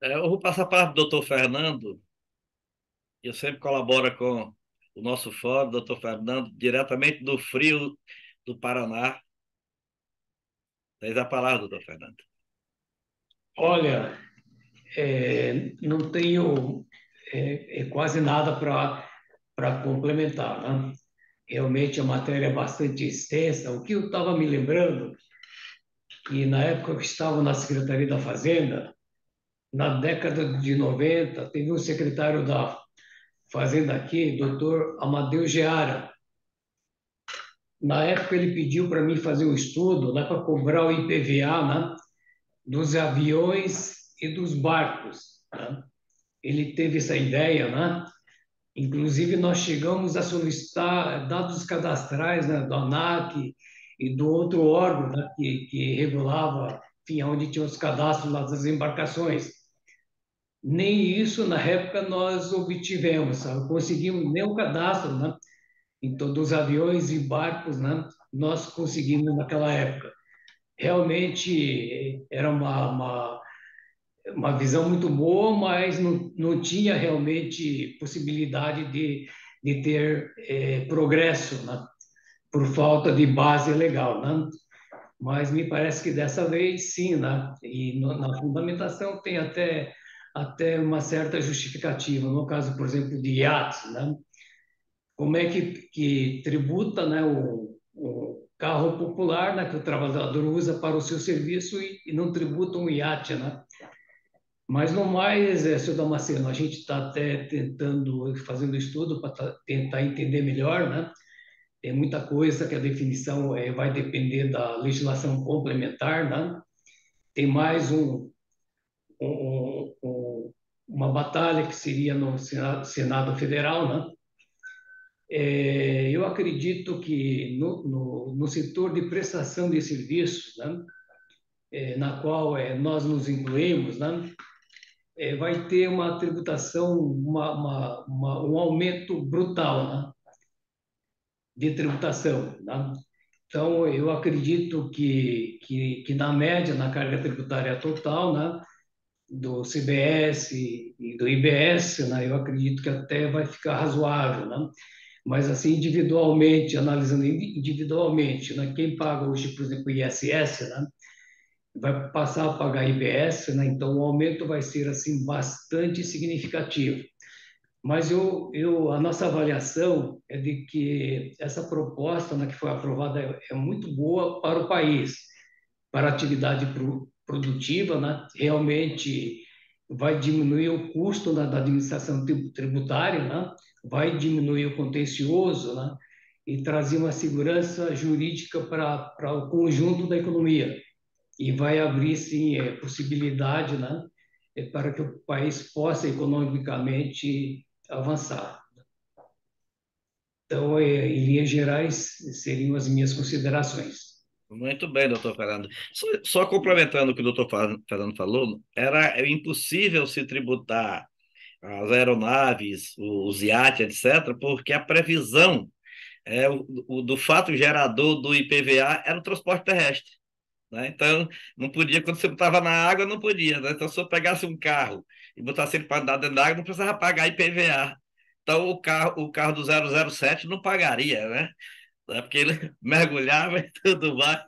Eu vou passar para o doutor Fernando, que sempre colabora com o nosso fórum, doutor Fernando, diretamente do frio do Paraná. Tens a palavra, doutor Fernando. Olha, não tenho quase nada para complementar, né? Realmente a matéria é bastante extensa. O que eu estava me lembrando, que na época que eu estava na Secretaria da Fazenda, na década de 90, teve um secretário da Fazenda aqui, doutor Amadeu Geara. Na época ele pediu para mim fazer um estudo, né, para cobrar o IPVA, né, dos aviões e dos barcos, né? Ele teve essa ideia, né? Inclusive, nós chegamos a solicitar dados cadastrais, né, do ANAC e do outro órgão, né, que regulava, enfim, onde tinha os cadastros lá das embarcações. Nem isso, na época, nós obtivemos, sabe? Conseguimos nem o cadastro, né, em todos os aviões e barcos, né, nós conseguimos naquela época. Realmente era uma visão muito boa, mas não tinha realmente possibilidade de ter progresso, né? Por falta de base legal, né? Mas me parece que dessa vez sim, né? E na fundamentação tem até uma certa justificativa. No caso, por exemplo, de iates, né? Como é que tributa, né, o carro popular, né, que o trabalhador usa para o seu serviço e não tributa um iate, né? Mas no mais, seu Damasceno, a gente está até tentando, fazendo estudo para tentar entender melhor, né? Tem muita coisa que a definição vai depender da legislação complementar, né? Tem mais um, um, uma batalha que seria no Senado Federal, né? Eu acredito que no setor de prestação de serviços, né? Na qual nós nos incluímos, né? Vai ter uma tributação, um aumento brutal, né, de tributação, né? Então, eu acredito que na média, na carga tributária total, né, do CBS e do IBS, né, eu acredito que até vai ficar razoável, né? Mas, assim, individualmente, analisando individualmente, né, quem paga hoje, por exemplo, o ISS, né, vai passar a pagar IBS, né? Então o aumento vai ser assim bastante significativo. Mas a nossa avaliação é de que essa proposta, né, que foi aprovada é muito boa para o país, para a atividade produtiva, né? Realmente vai diminuir o custo, né, da administração tributária, né? Vai diminuir o contencioso, né? E trazer uma segurança jurídica para o conjunto da economia e vai abrir, sim, possibilidade, né, para que o país possa economicamente avançar. Então, em linhas gerais, seriam as minhas considerações. Muito bem, doutor Fernando. Só complementando o que o doutor Fernando falou, era impossível se tributar as aeronaves, os iates, etc., porque a previsão do fato gerador do IPVA era o transporte terrestre, né? Então, não podia, quando você estava na água, não podia, né? Então, se eu pegasse um carro e botasse ele para andar dentro da água, não precisava pagar IPVA. Então, o carro do 007 não pagaria, né? Porque ele mergulhava e tudo mais.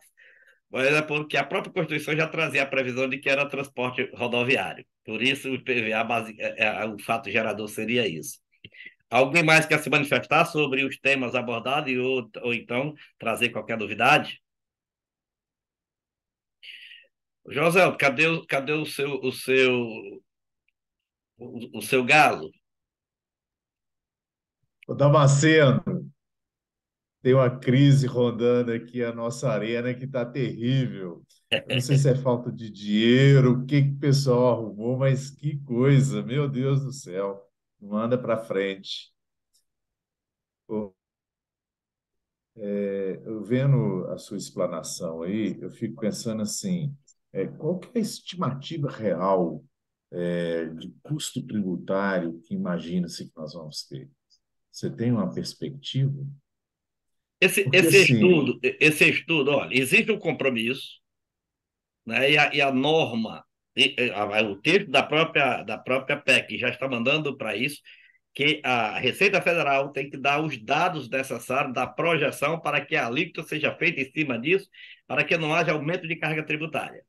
Mas é porque a própria Constituição já trazia a previsão de que era transporte rodoviário. Por isso, o IPVA, o fato gerador seria isso. Alguém mais quer se manifestar sobre os temas abordados ou então trazer qualquer novidade? José, cadê o seu galo? Ô, Damasceno, tem uma crise rondando aqui a nossa arena que está terrível. Eu não sei se é falta de dinheiro, o que que o pessoal arrumou, mas que coisa, meu Deus do céu. Não anda para frente. Ô, eu vendo a sua explanação aí, eu fico pensando assim, qual que é a estimativa real, de custo tributário que imagina-se que nós vamos ter? Você tem uma perspectiva? Esse, Porque esse assim, estudo, esse estudo, olha, existe um compromisso, né? E a norma, o texto da própria PEC já está mandando para isso, que a Receita Federal tem que dar os dados necessários da projeção para que a alíquota seja feita em cima disso, para que não haja aumento de carga tributária.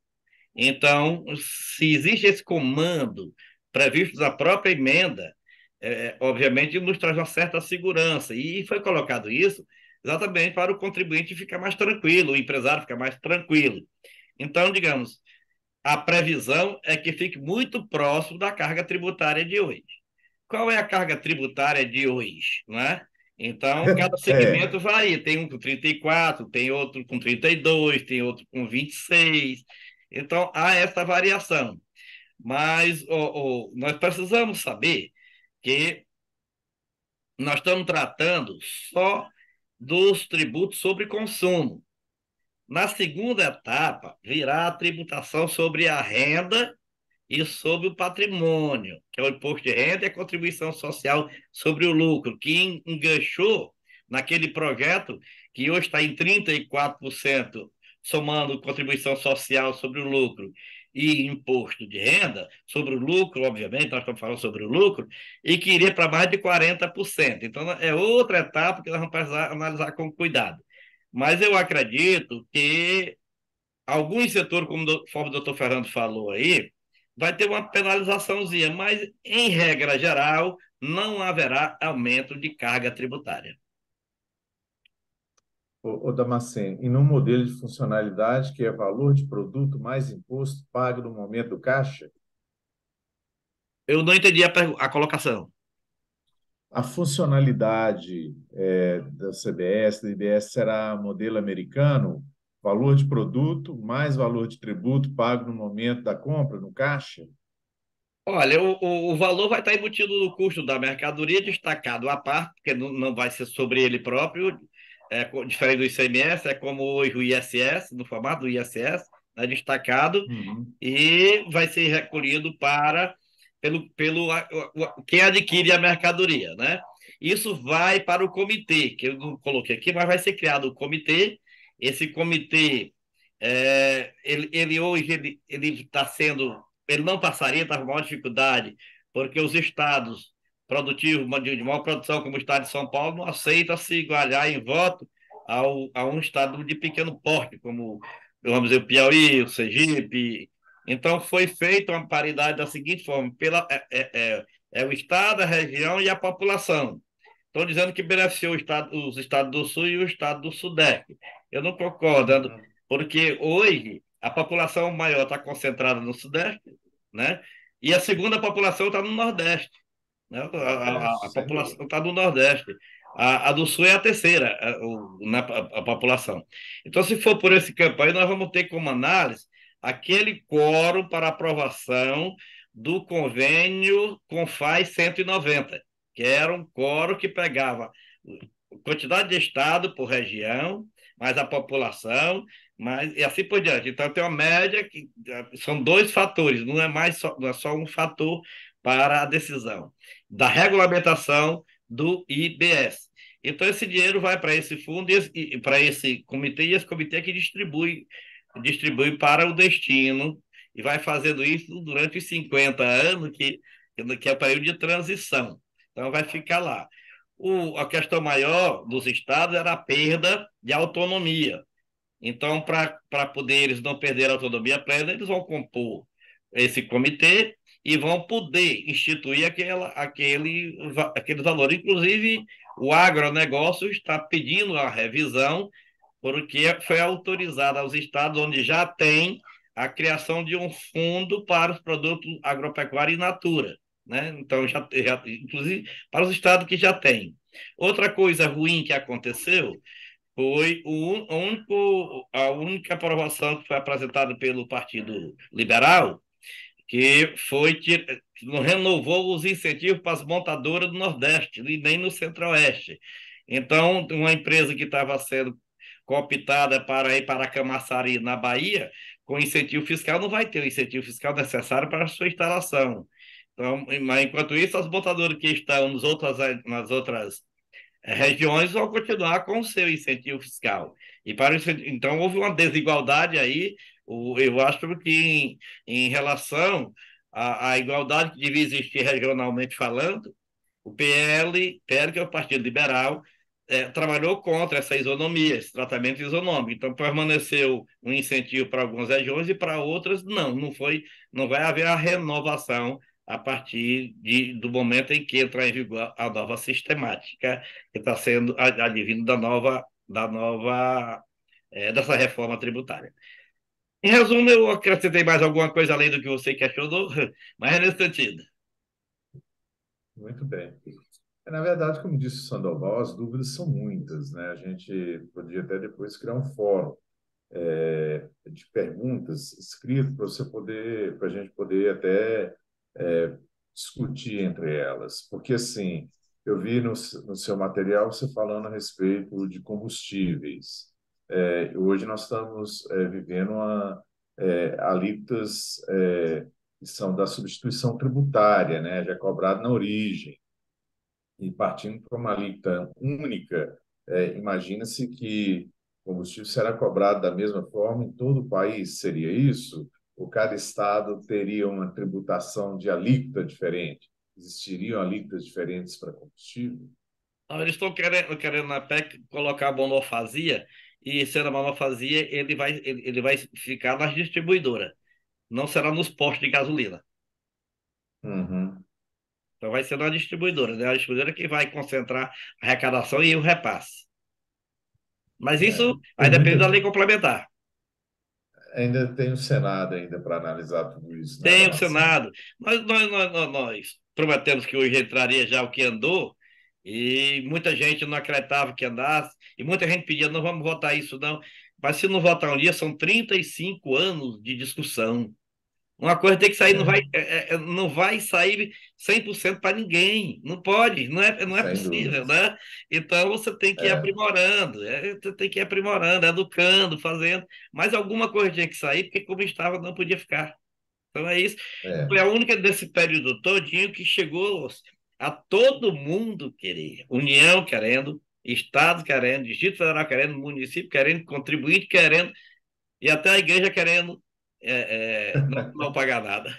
Então, se existe esse comando previsto na própria emenda, obviamente nos traz uma certa segurança. E foi colocado isso exatamente para o contribuinte ficar mais tranquilo, o empresário ficar mais tranquilo. Então, digamos, a previsão é que fique muito próximo da carga tributária de hoje. Qual é a carga tributária de hoje, né? Então, cada é, segmento vai, tem um com 34, tem outro com 32, tem outro com 26. Então, há essa variação. Mas nós precisamos saber que nós estamos tratando só dos tributos sobre consumo. Na segunda etapa, virá a tributação sobre a renda e sobre o patrimônio, que é o imposto de renda e a contribuição social sobre o lucro, que enganchou naquele projeto que hoje está em 34%, somando contribuição social sobre o lucro e imposto de renda sobre o lucro, obviamente, nós estamos falando sobre o lucro, e que iria para mais de 40%. Então, é outra etapa que nós vamos precisar analisar com cuidado. Mas eu acredito que alguns setores, conforme o doutor Fernando falou aí, vai ter uma penalizaçãozinha, mas, em regra geral, não haverá aumento de carga tributária. o Damasceno, e no modelo de funcionalidade, que é valor de produto mais imposto pago no momento do caixa, Eu não entendi a colocação. a funcionalidade da CBS, da IBS, será modelo americano, valor de produto mais valor de tributo pago no momento da compra, no caixa? Olha, o valor vai estar embutido no custo da mercadoria, destacado à parte, porque não vai ser sobre ele próprio, diferente do ICMS, é como hoje o ISS, no formato do ISS, né, destacado, Uhum. e vai ser recolhido pelo quem adquire a mercadoria, né? Isso vai para o comitê, que eu não coloquei aqui, mas vai ser criado o comitê. Esse comitê, ele hoje ele está sendo, ele não passaria, está com maior dificuldade, porque os estados produtivos de maior produção, como o estado de São Paulo, não aceitam se igualar em voto a um estado de pequeno porte, como, vamos dizer, o Piauí, o Sergipe. Então, foi feita uma paridade da seguinte forma: o Estado, a região e a população. Estão dizendo que beneficiou os estados do Sul e o estado do Sudeste. Eu não concordo, Uhum. porque hoje a população maior está concentrada no Sudeste, né? E a segunda população está no Nordeste, né? A Nordeste, sem população dúvida. está no Nordeste. A do Sul é a terceira, a população. Então, se for por esse campo aí, nós vamos ter como análise aquele quórum para aprovação do convênio CONFAS 190, que era um quórum que pegava a quantidade de estado por região, mais a população, e assim por diante. Então, tem uma média que são dois fatores, não é só um fator para a decisão da regulamentação do IBS. Então, esse dinheiro vai para esse fundo e para esse comitê, e esse comitê é que distribui para o destino, e vai fazendo isso durante os 50 anos, que é o período de transição. Então, vai ficar lá. A questão maior dos estados era a perda de autonomia. Então, para poder eles não perderem a autonomia plena, eles vão compor esse comitê e vão poder instituir aquele valor. Inclusive, o agronegócio está pedindo a revisão, porque foi autorizado aos estados onde já tem a criação de um fundo para os produtos agropecuários in natura, né? Então, inclusive, para os estados que já têm. Outra coisa ruim que aconteceu foi a única aprovação que foi apresentada pelo Partido Liberal, que não renovou os incentivos para as montadoras do Nordeste e nem no Centro-Oeste. Então, uma empresa que estava sendo cooptada para ir para Camaçari, na Bahia, com incentivo fiscal, não vai ter o incentivo fiscal necessário para a sua instalação. Então, mas, enquanto isso, as montadoras que estão nas outras regiões vão continuar com o seu incentivo fiscal. Então, houve uma desigualdade aí. Eu acho que em relação à igualdade que devia existir regionalmente falando, o PL, que é o Partido Liberal, trabalhou contra essa isonomia, esse tratamento isonômico. Então, permaneceu um incentivo para algumas regiões e para outras, não vai haver a renovação a partir do momento em que entrar em vigor a nova sistemática que está sendo advindo dessa reforma tributária. Em resumo, eu acrescentei mais alguma coisa além do que você questionou, mas é nesse sentido. Muito bem. Na verdade, como disse o Sandoval, as dúvidas são muitas, né? A gente poderia até depois criar um fórum de perguntas escrito para a gente poder até discutir entre elas, porque assim eu vi no seu material você falando a respeito de combustíveis. Hoje nós estamos vivendo alíquotas que são da substituição tributária, né? Já cobrado na origem. E partindo para uma alíquota única, imagina-se que o combustível será cobrado da mesma forma em todo o país. Seria isso? Ou cada estado teria uma tributação de alíquota diferente? Existiriam alíquotas diferentes para combustível? Não, eles estão querendo na PEC colocar a monofasia, e sendo a monofasia, ele vai ficar nas distribuidoras, não será nos postos de gasolina. Uhum. Então vai ser na distribuidora, né? A distribuidora que vai concentrar a arrecadação e o repasse. Mas isso vai Tem depender da muita... lei complementar. Ainda tem o Senado ainda para analisar tudo isso, né, Tem o Damasceno? Senado. Nós prometemos que hoje entraria já o que andou, e muita gente não acreditava que andasse, e muita gente pedia, não vamos votar isso não. Mas se não votar um dia, são 35 anos de discussão. Uma coisa tem que sair, É, não vai sair 100% para ninguém. Não pode, não é sem possível, dúvidas. né? Então você tem que ir É, aprimorando, você tem que ir aprimorando, educando, fazendo. Mas alguma coisa tinha que sair, porque como estava, não podia ficar. Então é isso. é, Foi a única desse período todinho que chegou a todo mundo querer. União querendo, Estado querendo, Distrito Federal querendo, município querendo, contribuinte querendo, e até a igreja querendo não pagar nada.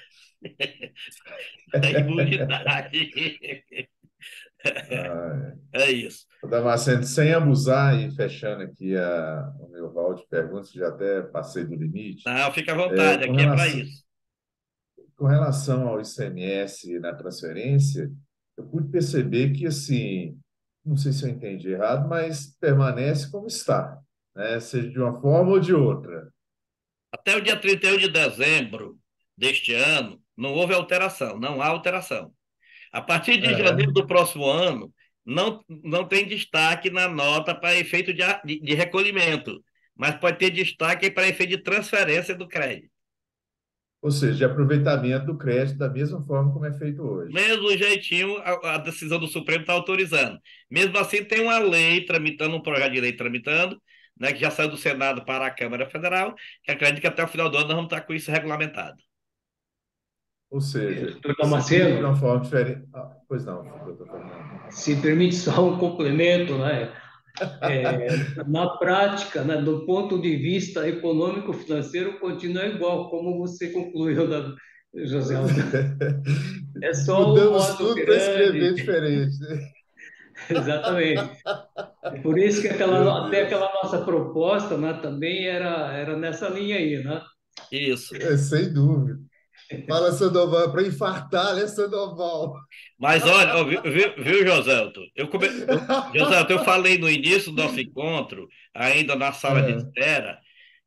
A imunidade. ah, É isso. Damasceno, sem abusar e fechando aqui o meu rol de perguntas, que já até passei do limite, Não, fica à é, vontade, com aqui é para relação, isso. com relação ao ICMS na transferência, eu pude perceber que, assim, não sei se eu entendi errado, mas permanece como está, né? Seja de uma forma ou de outra. Até o dia 31 de dezembro deste ano, não houve alteração, não há alteração. A partir de É, janeiro do próximo ano, não tem destaque na nota para efeito de recolhimento, mas pode ter destaque para efeito de transferência do crédito. ou seja, de aproveitamento do crédito da mesma forma como é feito hoje. Mesmo jeitinho, a decisão do Supremo está autorizando. Mesmo assim, tem uma lei tramitando, um projeto de lei tramitando, né, que já saiu do Senado para a Câmara Federal, que acredito que até o final do ano nós vamos estar com isso regulamentado. Ou seja, Doutor se explica de Damasceno, uma forma diferente. Pois não, doutor Fernando. se permite só um complemento, né? Na prática, né, do ponto de vista econômico-financeiro, continua igual, como você concluiu, José Aldo. É só o Mudamos modo tudo para escrever grande, diferente, né? exatamente. É por isso que Meu até Deus. aquela nossa proposta, né, também era nessa linha aí, né? Isso. Sem dúvida. Fala, Sandoval, para infartar, né, Sandoval? Mas olha, ó, viu, Joselto? Joselto, eu falei no início do nosso encontro, ainda na sala de É. espera,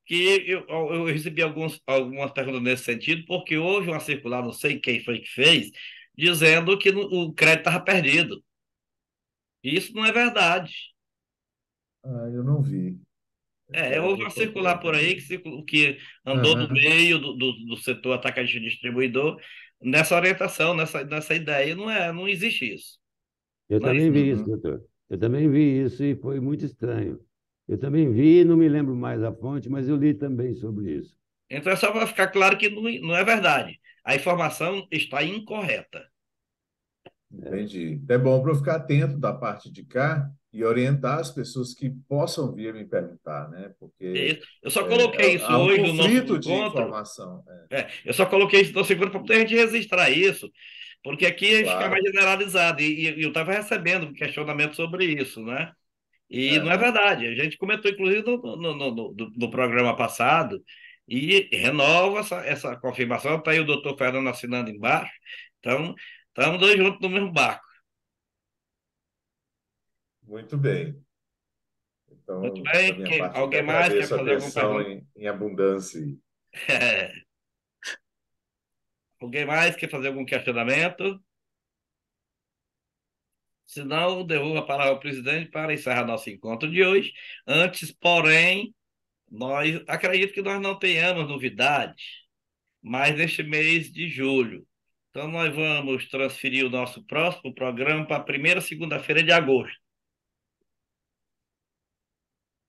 que eu recebi algumas perguntas nesse sentido, porque houve uma circular, não sei quem foi que fez, dizendo que o crédito estava perdido. E isso não é verdade. Eu não vi. Eu Houve vou uma procurar circular por aí também. que andou no Aham. meio do setor atacadista e distribuidor nessa orientação, nessa ideia. Não existe isso. Eu Não também vi isso, Uhum. doutor. Eu também vi isso e foi muito estranho. Eu também vi, não me lembro mais a fonte, mas eu li também sobre isso. Então é só para ficar claro que não é verdade. A informação está incorreta. Entendi. É bom para eu ficar atento da parte de cá e orientar as pessoas que possam vir me perguntar, né? Porque Eu só coloquei isso há um hoje no nosso conflito de encontro. informação. Eu só coloquei isso no nosso encontro para poder a gente registrar isso, porque aqui fica mais Claro. generalizado. E eu estava recebendo questionamento sobre isso, né? E não é Aham. verdade. A gente comentou, inclusive, no programa passado, e renova essa confirmação. Está aí o doutor Fernando assinando embaixo. Então, estamos dois juntos no mesmo barco. Muito bem. Muito Então, da bem. minha parte, eu que Alguém mais quer agradeço a fazer alguma atenção pergunta? em abundância. Alguém mais quer fazer algum questionamento? Se não, devolvo a palavra ao presidente para encerrar nosso encontro de hoje. Antes, porém, nós acredito que nós não tenhamos novidades mais neste mês de julho. Então, nós vamos transferir o nosso próximo programa para a primeira segunda-feira de agosto.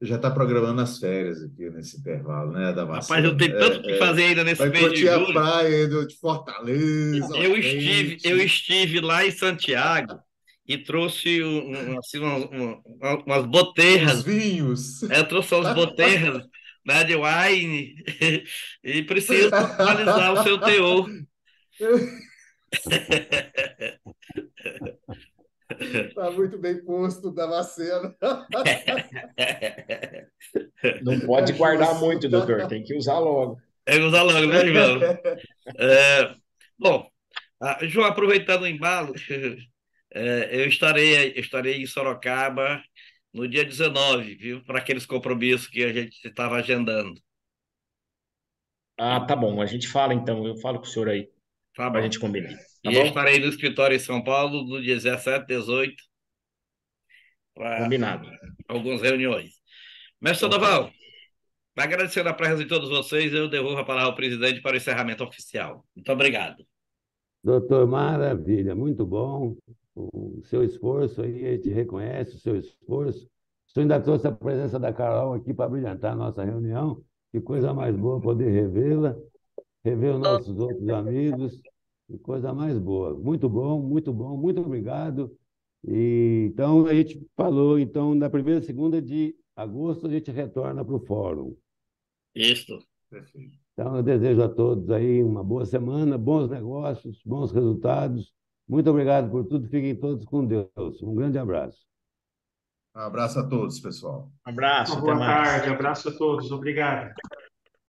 Já está programando as férias aqui nesse intervalo, né, Rapaz, eu Damasceno? tenho tanto que fazer ainda nesse Vai mês de curtir a julho. praia de Fortaleza, ó, Eu quente. estive lá em Santiago e trouxe assim, umas boterras. Os vinhos. Eu trouxe umas boterras, né, de wine e preciso atualizar o seu teor. Está muito bem posto, Damasceno. Não É pode guardar justo. muito, doutor. Tem que usar logo. É usar logo, né, João? É, bom, João, aproveitando o embalo, eu estarei em Sorocaba no dia 19, viu? Para aqueles compromissos que a gente estava agendando. Ah, E, tá bom. A gente fala então. Eu falo com o senhor aí tá para a bom. gente combinar. Tá E eu bom? estarei no escritório em São Paulo no dia 17, 18, para Combinado. algumas reuniões. Mestre Ok. Sandoval, agradecendo a presença de todos vocês, eu devolvo a palavra ao presidente para o encerramento oficial. Muito obrigado. Doutor, maravilha, muito bom. O seu esforço aí, a gente reconhece o seu esforço. O senhor ainda trouxe a presença da Carol aqui para brilhantar a nossa reunião. Que coisa mais boa poder revê-la, rever os nossos outros amigos. Que coisa mais boa. Muito bom, muito obrigado. E, então, a gente falou, então, na primeira segunda de agosto, a gente retorna para o fórum. Isso. Perfeito. Então, eu desejo a todos aí uma boa semana, bons negócios, bons resultados. Muito obrigado por tudo. Fiquem todos com Deus. Um grande abraço. Um abraço a todos, pessoal. Um abraço, Uma até boa mais. tarde, abraço a todos, obrigado.